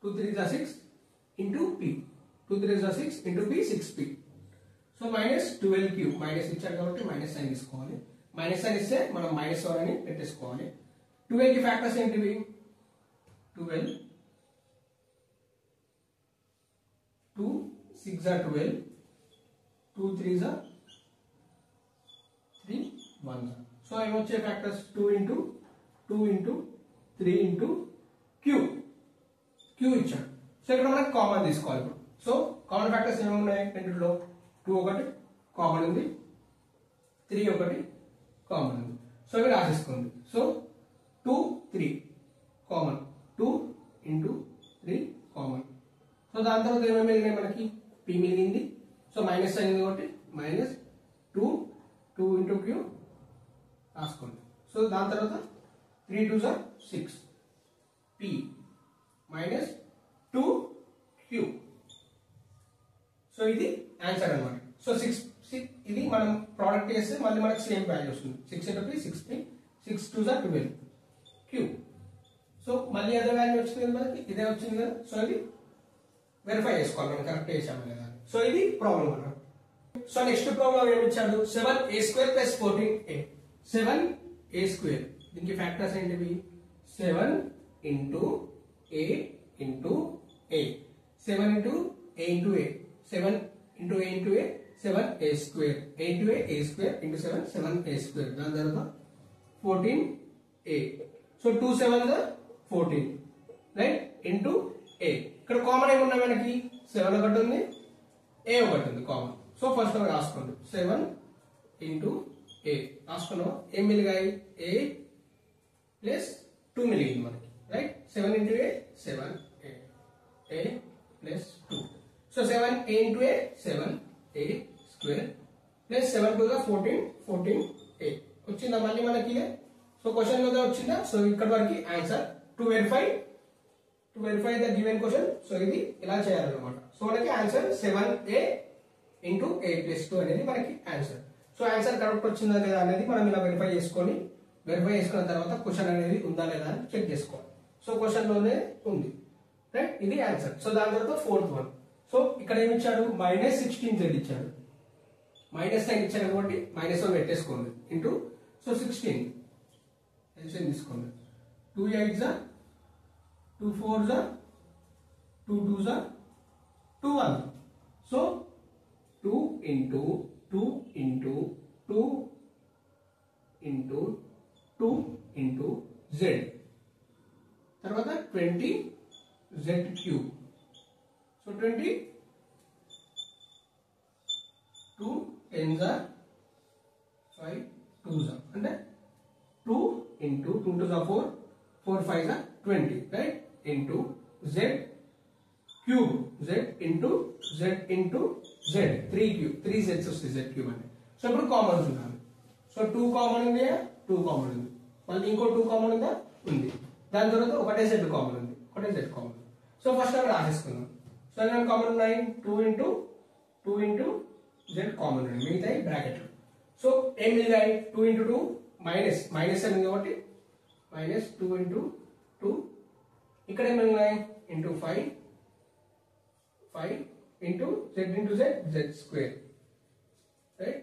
2 3 6 into p, 2 3 6 into p 6p. So minus 12q, minus ఇచ్చారు కాబట్టి మైనస్ సైన్ తీసుకోవాలి. మైనస్ సైన్ ఇస్తే మనం -1 అని పెట్టేసుకోవాలి. 12 కి ఫ్యాక్టర్స్ ఏంటివి? 12, 2 6 12, 2 3 3 1. సో ఏమొచ్చే ఫ్యాక్టర్స్? 2 into 3 into q ఇచ్చాడు. సో ఇక్కడ మనకి కామన్ తీసుకోవాలి ఇప్పుడు. సో కామన్ ఫ్యాక్టర్స్ ఏమేమి ఉన్నాయి? రెండిట్లో 2 ఒకటి కామన్ ఉంది, 3 ఒకటి కామన్ ఉంది. సో ఇవి రాసేసుకోండి. So 2 3 common, 2 into 3 common. So దాని తర్వాత ఏమేమి మిగిలినాయి మనకి? p మిగిలింది. సో మైనస్ సైన్ ఉంది కాబట్టి -2 into q రాసుకోండి. సో దాని తర్వాత 3 2 6 p minus 2q. సో ఇది ఆన్సర్ అన్నమాట. సో 6 ఇది మనం ప్రోడక్ట్ చేస్తే మళ్ళీ మనకి సేమ్ వాల్యూ వస్తుంది. 6 into p 6p, 6 2 12 q. So మళ్ళీ అదే వాల్యూ వచ్చింది కదా మనకి, ఇదే వచ్చింది కదా. సో ఇది వెరిఫై చేసుకోవాలి మనం కరెక్ట్ చేసాము లేదా. సో ఇది ప్రాబ్లం అన్నమాట. సో నెక్స్ట్ ప్రాబ్లం ఏమి ఇచ్చాడు? 7a² + 14a. 7a². దీనికి ఫ్యాక్టర్స్ ఏంటివి? 7 into a into a, 7 into a into a, 7 into a into a, 7a², a into a, a² into 7, 7a². దాని తర్వాత 14a. So 2 7 14, right, into a. ఇక్కడ common ఏమున్నా మనకి? 7 ఒకటి ఉంది, a ఒకటి ఉంది కామన్. సో ఫస్ట్ రాసుకోండి. 7 into a రాసుకున్నాం. ఏం మిలిగాయి? a ప్లస్ 2 మిలిగింది మనకి, right. 7 into a 7a, a plus 2. So 7a into a 7a² plus 7 2 14, 14a వచ్చిందా మళ్ళీ మనకి? సో క్వశ్చన్ లో వచ్చిందా? సో ఇక్కడ వరకు answer. To verify the given question. So ఇది ఇలా చేయాలన్నమాట. సో మనకి answer 7a into a plus 2 అనేది మనకి ఆన్సర్. సో ఆన్సర్ కరెక్ట్ వచ్చిందా లేదా అనేది మనం ఇలా వెరిఫై చేసుకున్న తర్వాత క్వశ్చన్ అనేది ఉందా లేదా అని చెక్ చేసుకోవాలి. సో క్వశ్చన్ లోనే ఉంది, రైట్. ఇది ఆన్సర్. సో దాని తర్వాత 4th వన్. సో ఇక్కడ ఏమి ఇచ్చాడు? -16z ఇచ్చాడు, -9 ఇచ్చాడు కాబట్టి -1 పెట్టేసుకోండి ఇంటూ. సో 16 ఎల్సిఎం తీసుకోండి. 2 8 2 4 2 2 2 1. So 2 into 2 into 2 into 2 into z. తర్వాత 20z³. సో 20 2 10 5 2 అంటే 2 into 2 2 4 4 5 20, right, into z³, z into z into z, 3 z's వస్తాయి z³ అంటే. సో ఇప్పుడు కామన్స్ ఉండాలి. సో 2 కామన్ ఉంది, 2 కామన్ ఉంది, మళ్ళీ ఇంకో 2 కామన్ ఉందా? ఉంది. దాని తర్వాత ఒకటే z కామన్ ఉంది, ఒకటే z కామన్ ఉంది. సో ఫస్ట్ అవి రాసేసుకుందాం. సో ఏమైనా కామన్ ఉన్నాయి? 2 into z కామన్ ఉంది, మిగతాయి బ్రాకెట్. సో ఏం మిగిలాయి? 2 into 2 మైనస్ ఉంది కాబట్టి -2 into 2. ఇక్కడ ఏం మిగిలినాయి? into 5 into z into z, z², right.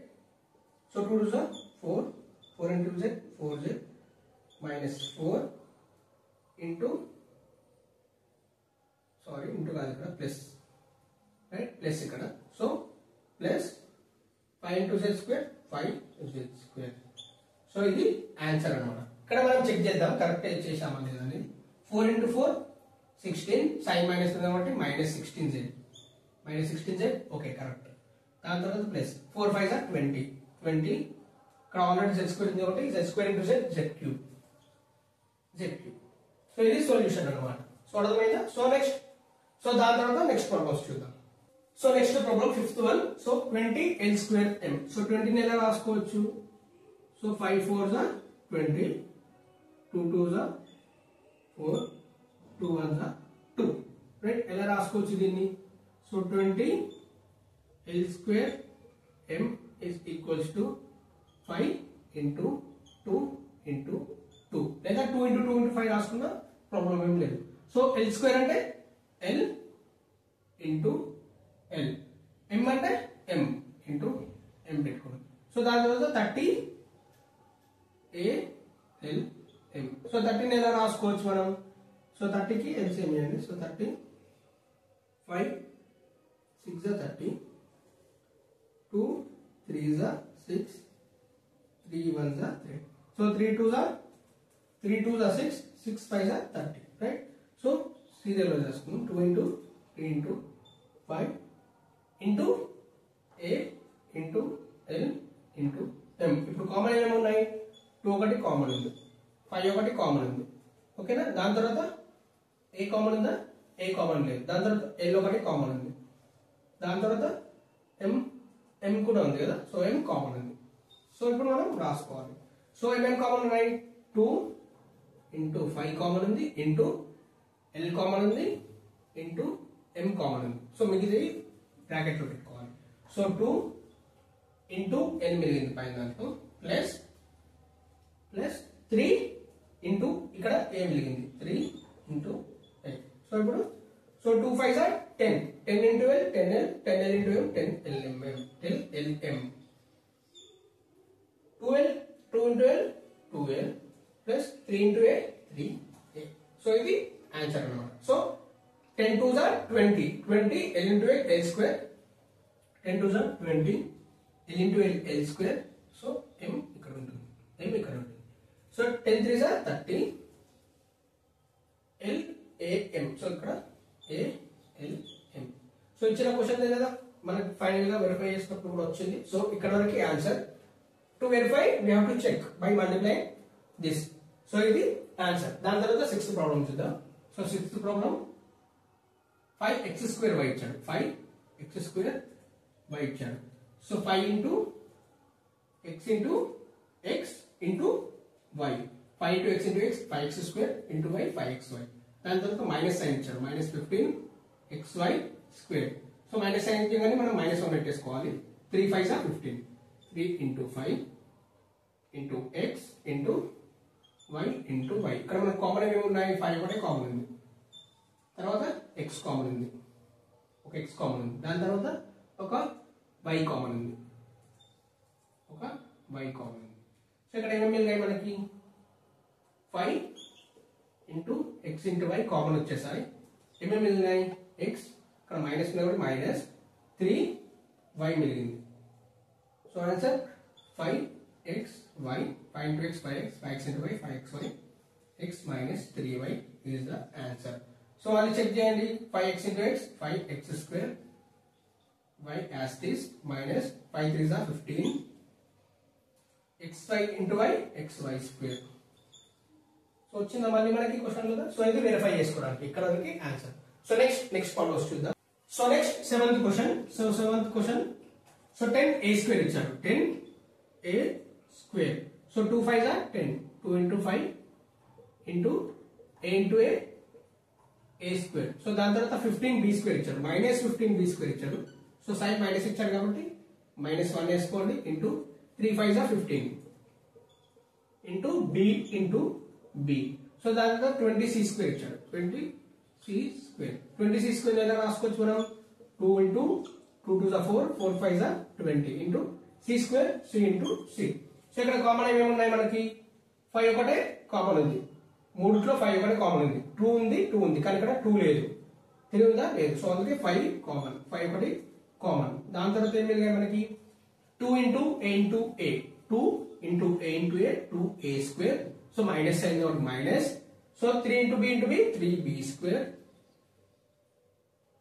So 2 2 4 4 into z 4z -4 into, sorry into కాదు ఇక్కడ, ప్లస్, రైట్, ప్లస్ ఇక్కడ. So plus 5 into z² 5 z square. So ఇది ఆన్సర్ అన్నమాట. ఇక్కడ మనం చెక్ చేద్దాం కరెక్ట్ చేసామా లేదా అని. 4 into 4 16 sin మైనస్ కాబట్టి -16z -16z ఓకే కరెక్ట్. దాని తర్వాత ప్లస్ 4 5 are 20 20 ఇక్కడ ఆల్రెడీ z స్క్వేర్ ఉంది కాబట్టి z square into z z cube. So ఇది సొల్యూషన్ అన్నమాట. సో అర్థమైందా? సో దాని తర్వాత నెక్స్ట్ ప్రాబ్లమ్స్ చూద్దాం. So next problem fifth one. So 20 l square m. So 20 ని ఎలా రాసుకోవచ్చు? So 5 4s are 20, 2 2s are 4, 2 1s are 2. Right? ఎలా రాసుకోవచ్చు దీన్ని? So 20 l square m is equals to 5 into 2 into 2 లేదా 2 into 2 into 5 రాసుకున్నా problem ఏం లేదు. సో l square అంటే l into l, m అంటే m into m పెట్టుకోండి. సో దాని తర్వాత 30 a l m. సో 30 ని ఎలా రాసుకోవచ్చు మనం? సో 30 కి LCM చేయండి. So 30 5 6 are 30, 2 3s are 6, 3 1s are 3. So 3 2s are 6, 6 5s are 30. Right? So serial లో చేసుకుందాం. 2 into 3 into 5 into a into l into m. ఇప్పుడు కామన్ ఏమేమి ఉన్నాయి? 2 ఒకటి కామన్ ఉంది, 5 ఒకటి కామన్ ఉంది. ఓకేనా? దాని తర్వాత a కామన్ ఉందా? a కామన్ లేదు. దాని తర్వాత l ఒకటి కామన్ ఉంది. దాని తర్వాత m కూడా ఉంది కదా. సో m కామన్ ఉంది. సో ఇప్పుడు మనం రాసుకోవాలి. సో m కామన్ ఉన్నాయి. 2 into 5 కామన్ ఉంది, ఇంటూ l కామన్ ఉంది, ఇంటూ m కామన్ ఉంది. సో మిగిలినవి బ్రాకెట్ లో పెట్టుకోవాలి. సో 2 into n మిగిలింది పైన దాంట్లో, ప్లస్ 3 into ఇక్కడ a మిగిలింది 3 into l. సో ఇప్పుడు 2 5s are 10, 10 into l 10l, 10l into m 10lm, 12l 2 into l 2l plus 3 into a 3a. So ఇది ఆన్సర్ అన్నమాట. So 10 2s are 20, 20 l into l square, 10 2s are 20 l into l square. So m ఇక్కడ ఉంటుంది, m ఇక్కడ ఉంటుంది. So 10 3s are 30 l a m. So ఇక్కడ a l m. So ఇచ్చిన question కదా మనకి ఫైనల్ గా వెరిఫై చేసినప్పుడు కూడా వచ్చింది. సో ఇక్కడ వరకు answer. To verify we have to check by multiply this. So ఇది ఆన్సర్. దాని తర్వాత సిక్స్త్ ప్రాబ్లం చూద్దాం. So sixth problem 5x square y ఇచ్చాడు, 5x square y ఇచ్చాడు. So 5 into x into x into y, 5 into x into x 5x square into y 5xy. దాని తర్వాత minus sign ఇచ్చాడు, -15xy square. So minus sign ఇచ్చాగానే మనం -1 పెట్టేసుకోవాలి. 3 5s are 15, 3 into 5 into x into y into y. ఇక్కడ మనకు common ఏమి ఉన్నాయి? 5 ఒకటే కామన్ ఉంది, తర్వాత x కామన్ ఉంది, ఒక x కామన్ ఉంది. దాని తర్వాత ఒక y కామన్ ఉంది, ఒక y కామన్ ఉంది. సో ఇక్కడ ఏమేమి మిగిలాయి మనకి? 5 into x into y common వచ్చేసాయి. ఏమేమి మిగిలినాయి? x ఇక్కడ మైనస్ ఉంది కాబట్టి -3y మిగిలింది. So answer 5xy, 5 into x 5x, 5x into y 5xy, x minus 3y is the answer. So అది చెక్ చేయండి. 5x into x 5x square, y as this, minus 5 3s are 15, xy into y xy square. So వచ్చిందా మళ్ళీ మనకి question కదా. So ఇది verify చేసుకోవడానికి ఇక్కడ వరకు ఆన్సర్. సో నెక్స్ట్ ప్రాబ్లమ్స్ చూద్దాం. So next seventh question. So 10a square ఇచ్చాడు, 10a square. So 2 5s are 10, 2 into 5 into a into a square. So దాని తర్వాత 15b square ఇచ్చాడు, -15b square ఇచ్చాడు. సో సైన్ మైనస్ ఇచ్చాడు కాబట్టి -1 వేసుకోండి, into 3 5s are 15 into b into b. So దాని తర్వాత 20c square ఇచ్చాడు, 20c square. 20c square ఎలా రాసుకోవచ్చు మనం? 2 into 2 2s are 4, 4 5s are 20 into c square, c into c. So ఇక్కడ కామన్ ఏమేమి ఉన్నాయి మనకి? 5 ఒకటే కామన్ ఉంది, మూడిట్లో 5 ఒకటే కామన్ ఉంది. 2 ఉంది కానీ ఇక్కడ 2 లేదు, 3 ఉందా? లేదు. సో అందుకే 5 కామన్, 5 ఒకటి కామన్. దాని తర్వాత ఏం మిగిలినాయి మనకి? 2 into a into a, 2 into a into a 2a square. So minus sign or minus. So 3 into b 3b square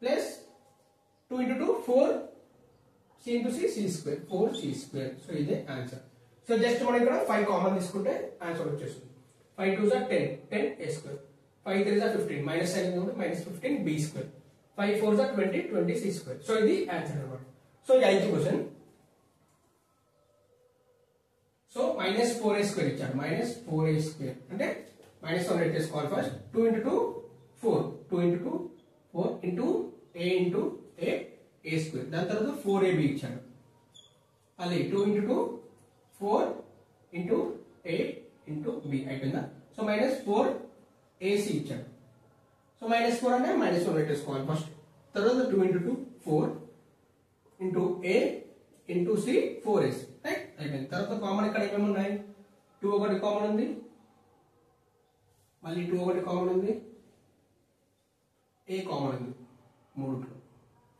plus 2 into 2 4 c into c c square 4c square. So is the answer. So just మనం ఇక్కడ 5 common తీసుకుంటే answer వచ్చేస్తుంది. 5 2s are 10 10 a square. 5 3s are 15 minus sign ఉంది minus 15 b square. 5 4s are 20 20 c square. So ఇది answer అన్నమాట. So ఈ ఐదు question. So minus 4a square ఇచ్చారు. minus 4a square అంటే minus 1 పెట్టేసుకోవాలి first. 2 into 2 4 2 into 2 4 into a into a square. దాని తర్వాత 4ab ఇచ్చాడు. అదే 2 into 2 4 into a into b అయిపోయిందా. సో minus 4ac ఇచ్చాడు. సో minus 4 అంటే minus 1 పెట్టేసుకోవాలి ఫస్ట్. తర్వాత 2 into 2 4 into a into c 4ac right అయిపోయింది. తర్వాత కామన్ ఇక్కడ ఏమేమి ఉన్నాయి? 2 ఒకటి కామన్ ఉంది, మళ్ళీ 2 ఒకటి కామన్ ఉంది, a కామన్ ఉంది, మూడుట్లో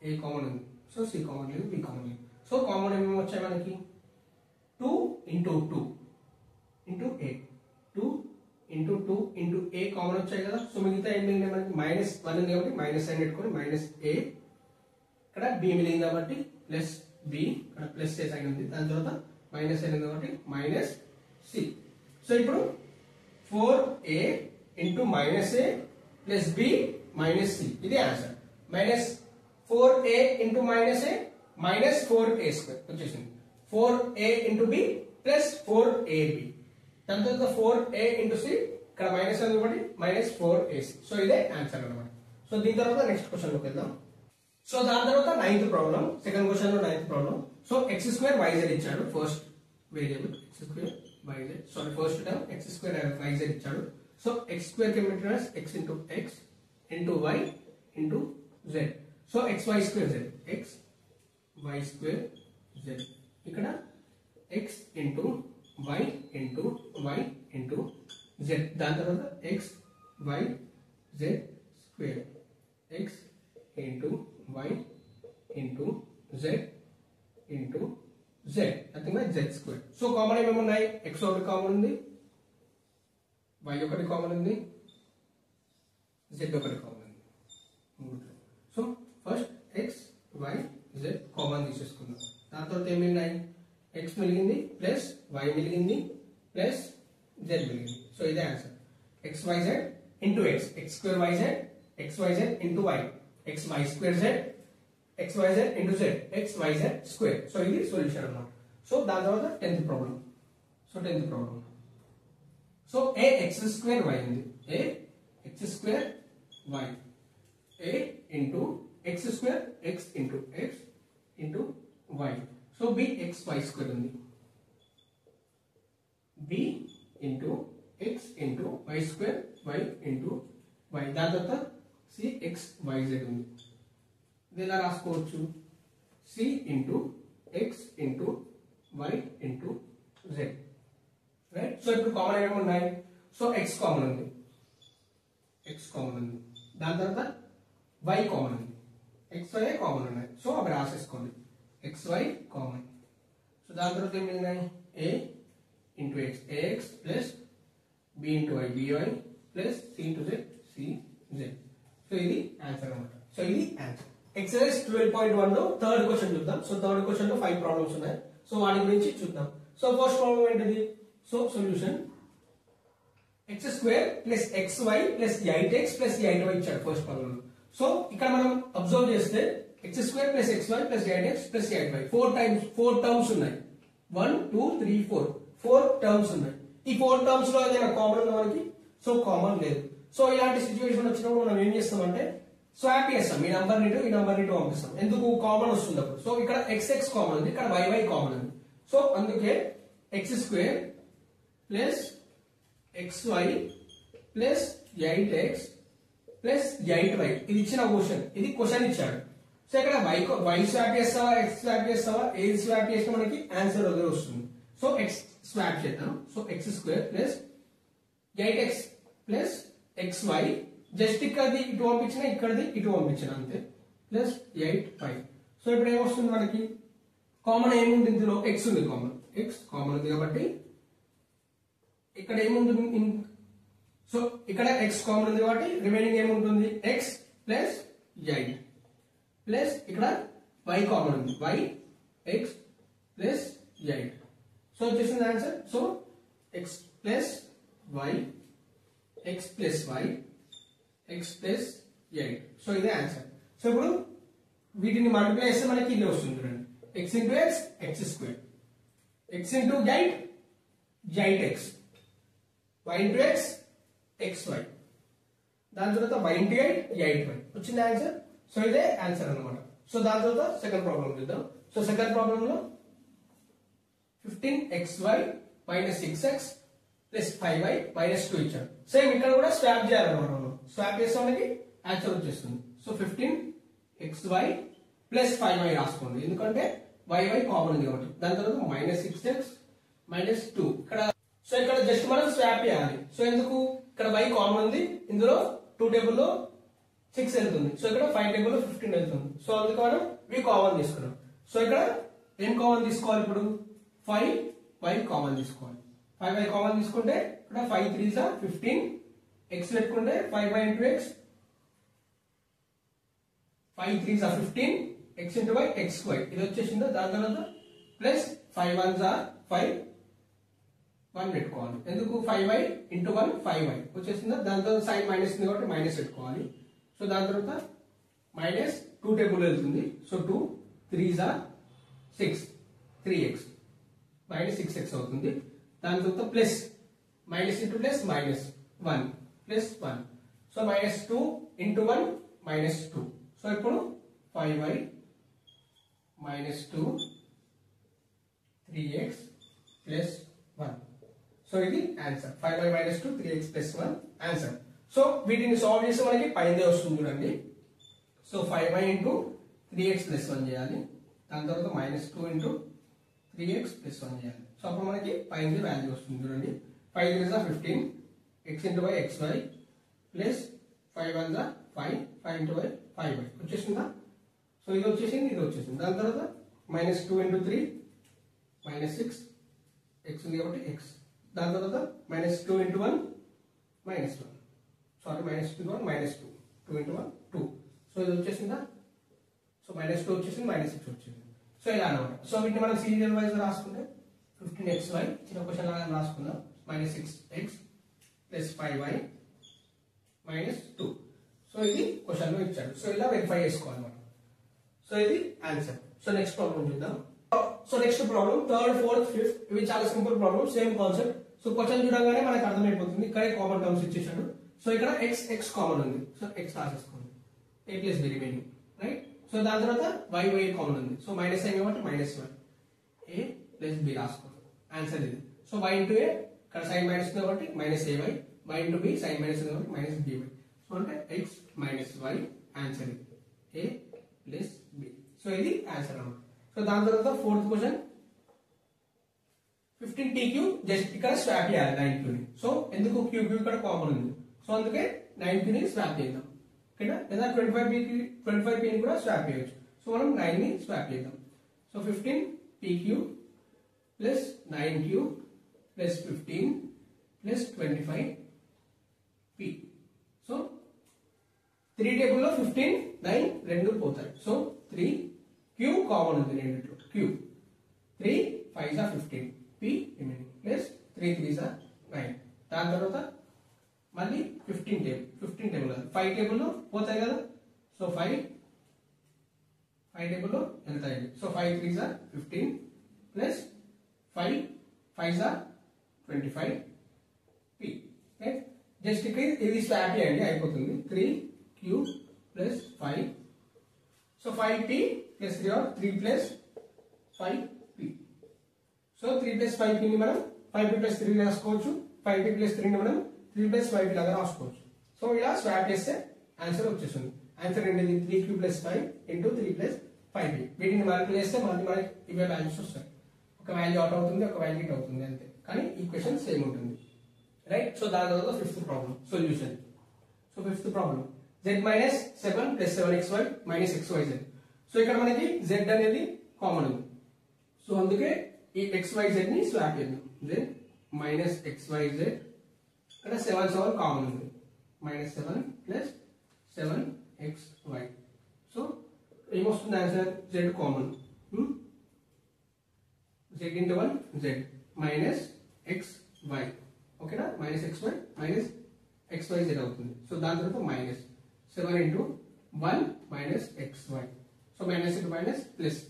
a కామన్ ఉంది. సో c కామన్ లేదు, b కామన్ లేదు. సో కామన్ ఏమేమి వచ్చాయి మనకి? 2 into 2 into a 2 into 2 into a common వచ్చాయి కదా. సో మిగతా ఏం మిగిలింది మనకి? మైనస్ 1 ఉంది కాబట్టి మైనస్ సైన్ పెట్టుకొని మైనస్ a, ఇక్కడ b మిగిలింది కాబట్టి ప్లస్ b, ఇక్కడ ప్లస్ a సైన్ ఉంది, దాని తర్వాత మైనస్ సైన్ ఉంది కాబట్టి మైనస్ c. సో ఇప్పుడు 4a into minus a plus b minus c ఇది answer. Minus 4a into minus a minus 4a square వచ్చేసింది. 4a into b plus 4ab, దాని తర్వాత 4a into c, ఇక్కడ మైనస్ ఉంది కాబట్టి మైనస్ 4ac. సో ఇదే answer అన్నమాట. సో దీని తర్వాత నెక్స్ట్ క్వశ్చన్ లోకి వెళ్దాం. సో దాని తర్వాత 9th ప్రాబ్లం, సెకండ్ క్వశ్చన్ లో 9th problem. So x square yz ఇచ్చాడు. First variable x square yz, sorry first term x square yz ఇచ్చాడు. సో x స్క్వేర్ కి represents x into x into y into z. So xy square z, x y square z, ఇక్కడ x into y into y into z, దాని తర్వాత x y z square, x into y into z into z, nothing but z square. So common ఏమేమి ఉన్నాయి? x ఒకటి common ఉంది, y ఒకటి common ఉంది, z ఒకటి కామన్ ఉంది. So first x y z common తీసేసుకుందాం. దాని తర్వాత ఏమి ఉన్నాయి? x మిగిలింది ప్లస్ y మిగిలింది ప్లస్ z మిగిలింది. సో ఇదే answer. x y z into x, x square y z, x y z into y, x y square z, x y z into z, x y z square. So ఇది solution అన్నమాట. So దాని తర్వాత 10th problem. So 10th problem. So a x square y ఉంది, a x square y, a into x square x into x into y. So b x y square ఉంది, b into x into y square y into y, దాని తర్వాత c x y z ఉంది. ఇది ఎలా రాసుకోవచ్చు? c into x into y into z right. So ఇప్పుడు common ఏమేమి ఉన్నాయి? సో x కామన్ ఉంది, x కామన్ ఉంది, దాని తర్వాత y కామన్ ఉంది, xy కామన్ ఉన్నాయి. సో అవి రాసేసుకోండి, xy కామన్. సో దాని తర్వాత ఏమి ఉన్నాయి? a into x, ax plus b into y, by plus c into z, cz. So ఇది ఆన్సర్ అన్నమాట. సో ఇది ఆన్సర్. ఎక్సర్సైజ్ 12.1 లో థర్డ్ క్వశ్చన్ చూద్దాం. సో థర్డ్ క్వశ్చన్ లో 5 ప్రాబ్లమ్స్ ఉన్నాయి. సో వాటి గురించి చూద్దాం. సో ఫస్ట్ ప్రాబ్లం ఏంటిది? So solution x square plus xy plus 8x plus 8y ఇచ్చాడు ఫస్ట్ ప్రాబ్లం. సో ఇక్కడ మనం అబ్జర్వ్ చేస్తే x square plus xy plus 8x plus 8y 4 terms ఉన్నాయి. 1 2 3 4 టర్మ్స్ ఉన్నాయి. ఈ 4 టర్మ్స్ లో ఏదైనా కామన్ ఉందా మనకి? సో కామన్ లేదు. సో ఇలాంటి సిచ్యువేషన్ వచ్చినప్పుడు మనం ఏం చేస్తామంటే స్వాప్ చేస్తాం, ఈ నంబర్ ని ఈ నంబర్ ని పంపిస్తాం. ఎందుకు? కామన్ వస్తుంది అప్పుడు. సో ఇక్కడ xx కామన్ ఉంది, ఇక్కడ yy కామన్ ఉంది. సో అందుకే x square plus xy plus 8x plus 8y, ఇది ఇచ్చిన క్వశ్చన్, ఇది క్వశ్చన్ ఇచ్చాడు. సో ఇక్కడ y స్వాప్ చేస్తావా x స్వాప్ చేస్తావా, ఏది స్వాప్ చేసినా మనకి ఆన్సర్ అదే వస్తుంది. సో x స్వాప్ చేద్దాం. So x square plus 8x plus xy, just ఇక్కడది ఇటు పంపించిన, ఇక్కడది ఇటు పంపించిన, అంతే, ప్లస్ 8y. సో ఇప్పుడు ఏమొస్తుంది మనకి? కామన్ ఏముంది ఇందులో? x ఉంది కామన్. ఎక్స్ కామన్ ఉంది కాబట్టి ఇక్కడ ఏముంటుంది, సో ఇక్కడ ఎక్స్ కామన్ ఉంది కాబట్టి రిమైనింగ్ ఏముంటుంది ఎక్స్ ప్లస్ 8 ప్లస్ ఇక్కడ y కామన్ ఉంది, y x ప్లస్ 8. సో వచ్చేసింది answer. So x plus y, x plus y, x plus 8. So ఇదే ఆన్సర్. సో ఇప్పుడు వీటిని మల్టిప్లై చేస్తే మనకి ఇది వస్తుంది చూడండి, x into x x square, x into 8 8x, y into x xy, దాని తర్వాత y ఇంటూ 8 8y వచ్చింది ఆన్సర్. సో ఇదే ఆన్సర్ అన్నమాట. సో దాని తర్వాత సెకండ్ ప్రాబ్లం చూద్దాం. సో సెకండ్ ప్రాబ్లం లో 15xy minus 6x plus 5y minus 2 ఇచ్చారు. సేమ్ ఇక్కడ కూడా స్వాప్ చేయాలన్నమాట. మనం స్వాప్ చేస్తే మనకి ఆన్సర్ వచ్చేస్తుంది. సో 15xy ప్లస్ 5y రాసుకోండి, ఎందుకంటే y కామన్ ఉంది కాబట్టి. దాని తర్వాత మైనస్ 6x మైనస్ 2 ఇక్కడ. సో ఇక్కడ జస్ట్ మనం స్వాప్ చేయాలి. సో ఎందుకు, ఇక్కడ y కామన్ ఉంది, ఇందులో 2 టేబుల్ లో 6 వెళ్తుంది, సో ఇక్కడ 5 టేబుల్ లో 15 వెళ్తుంది. సో అందుకు మనం v కామన్ తీసుకున్నాం. సో ఇక్కడ ఏం కామన్ తీసుకోవాలి, ఇప్పుడు 5y కామన్ తీసుకోవాలి. 5y కామన్ తీసుకుంటే ఇక్కడ 5 3s 15, x పెట్టుకుంటే 5y into x, 5 3s 15, x into y xy ఇది వచ్చేసిందో. దాని తర్వాత ప్లస్ 5 1s 5, 1 పెట్టుకోవాలి, ఎందుకు 5y ఇంటూ 1 5y వచ్చేసిందో. దాని తర్వాత సైన్ మైనస్ ఉంది కాబట్టి మైనస్ పెట్టుకోవాలి. సో దాని తర్వాత మైనస్ 2 టేబుల్ వెళ్తుంది, so 2 3s 6 3x minus 6x అవుతుంది. దాని తర్వాత plus minus into plus minus 1 plus 1, so minus 2 into 1 minus 2. So ఇప్పుడు 5y minus 2 3x plus 1. So ఇది answer. 5y minus 2 3x plus 1 answer. So వీటిని solve చేస్తే మనకి పైదే వస్తుంది చూడండి. So 5y into 3x plus 1 చేయాలి, దాని తర్వాత మైనస్ 2 ఇంటూ 3x ప్లస్ 1 చేయాలి. సో అప్పుడు మనకి పైన వాల్యూ వస్తుంది చూడండి. 5 3s 15, x into y xy plus 5 1s 5, 5 into y 5y వచ్చేసిందా. సో ఇది వచ్చేసింది, ఇది వచ్చేసింది. దాని తర్వాత మైనస్ 2 ఇంటూ 3 మైనస్ 6, x ఉంది కాబట్టి x. దాని తర్వాత minus 2 into 1 minus 1, sorry minus 2 1 minus 2, 2 into 1 2. So ఇది వచ్చేసిందా. సో మైనస్ 2 వచ్చేసింది, మైనస్ 6 వచ్చింది. సో ఇలా అనమాట. సో వీటిని మనం సీరియల్ వైజ్ రాసుకుంటే 15xy చిన్న క్వశ్చన్ లాగా రాసుకుందాం, minus 6x plus 5y minus 2. So ఇది క్వశ్చన్ లో ఇచ్చాడు. సో ఇలా వెరిఫై చేసుకోవాలన్నమాట. సో ఇది ఆన్సర్. సో నెక్స్ట్ ప్రాబ్లం చూద్దాం. So next problem third fourth fifth ఇవి చాలా simple problem, same concept. So question చూడగానే మనకు అర్థమైపోతుంది, ఇక్కడే కామన్ టర్మ్స్ ఇచ్చేసాడు. సో ఇక్కడ x కామన్ ఉంది, సో x రాసేసుకోండి, a plus b remaining right. So దాని తర్వాత y కామన్ ఉంది, సో మైనస్ అయింది కాబట్టి మైనస్ 1 a ప్లస్ b రాసుకోండి, ఆన్సర్ ఇది. సో y ఇంటూ a ఇక్కడ సైన్ మైనస్ ఉంది కాబట్టి minus ay, y into b sign minus ఉంది కాబట్టి మైనస్ by. సో అంటే x మైనస్ y ఆన్సర్ ఇది, a ప్లస్ b. సో ఇది ఆన్సర్ అన్నమాట. సో దాని తర్వాత ఫోర్త్ క్వశ్చన్ 15pq జస్ట్ ఇక్కడ స్వాప్ చేయాలి 9q ని. సో ఎందుకు qq ఇక్కడ కామన్ ఉంది, సో అందుకే 9q ని స్వాప్ చేద్దాం, ఓకేనా. లేదా 25p ని కూడా స్వాప్ చేయొచ్చు. సో మనం 9 ని స్వాప్ చేద్దాం. So 15pq plus 9q plus 15 plus 25p. So 3 table లో 15 9 రెండు పోతాయి. సో 3q కామన్ ఉంది రెండిట్లో, q 3 5s 15 p remaining plus 3 3s 9. దాని తర్వాత మళ్ళీ 15 టేబుల్ 5 టేబుల్ లో పోతాయి కదా. సో 5 టేబుల్ లో వెళ్తాయి. So 5 3s 15 plus 5 5s 25p. Just ఇక్కడ ఇది స్వాప్ చేయండి అయిపోతుంది. 3q plus 5, so 5p plus 3 plus 5p. So 3 plus 5p ని మనం 5p ప్లస్ 3 రాసుకోవచ్చు, 5p ప్లస్ 3 ని మనం 3 ప్లస్ 5p లాగా రాసుకోవచ్చు. సో ఇలా స్వాప్ చేస్తే ఆన్సర్ వచ్చేస్తుంది. ఆన్సర్ ఏంటిది 3q plus 5 into 3 plus 5p. వీటిని మల్టిప్లై చేస్తే మనకి ఇవే వాల్యూస్ వస్తాయి. ఒక వాల్యూ అవుట్ అవుతుంది, ఒక వాల్యూ ఇట్ అవుతుంది అంతే, కానీ ఈక్వేషన్ సేమ్ ఉంటుంది రైట్. సో దాని తర్వాత fifth problem solution. So fifth problem z minus 7 plus 7xy minus xyz. So ఇక్కడ మనకి z అనేది కామన్ ఉంది, సో అందుకే ఈ XYZ ని స్వాప్ చేద్దాం. దెన్ మైనస్ XYZ ఇక్కడ 7 7 కామన్ ఉంది. -7 ప్లస్ 7XY. సో ఏమొస్తుంది answer? Z common. Z into 1 Z minus XY. ఓకేనా? మైనస్ XY మైనస్ XYZ అవుతుంది. సో దాని తర్వాత minus 7 into 1 minus XY. So minus into minus plus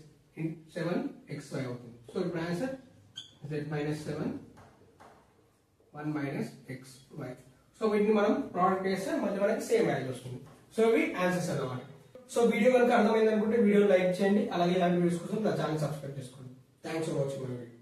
7XY అవుతుంది. So ఇప్పుడు answer Z minus 7 1 minus XY. So వీటిని మనం product చేస్తే మళ్ళీ మనకి సేమ్ వాల్యూ వస్తుంది. సో ఇవి ఆన్సర్స్ అన్నమాట. సో వీడియో కనుక అర్థమైంది అనుకుంటే వీడియో లైక్ చేయండి. అలాగే ఇలాంటి వీడియోస్ కోసం నా ఛానల్ సబ్స్క్రైబ్ చేసుకోండి. Thanks for watching my video.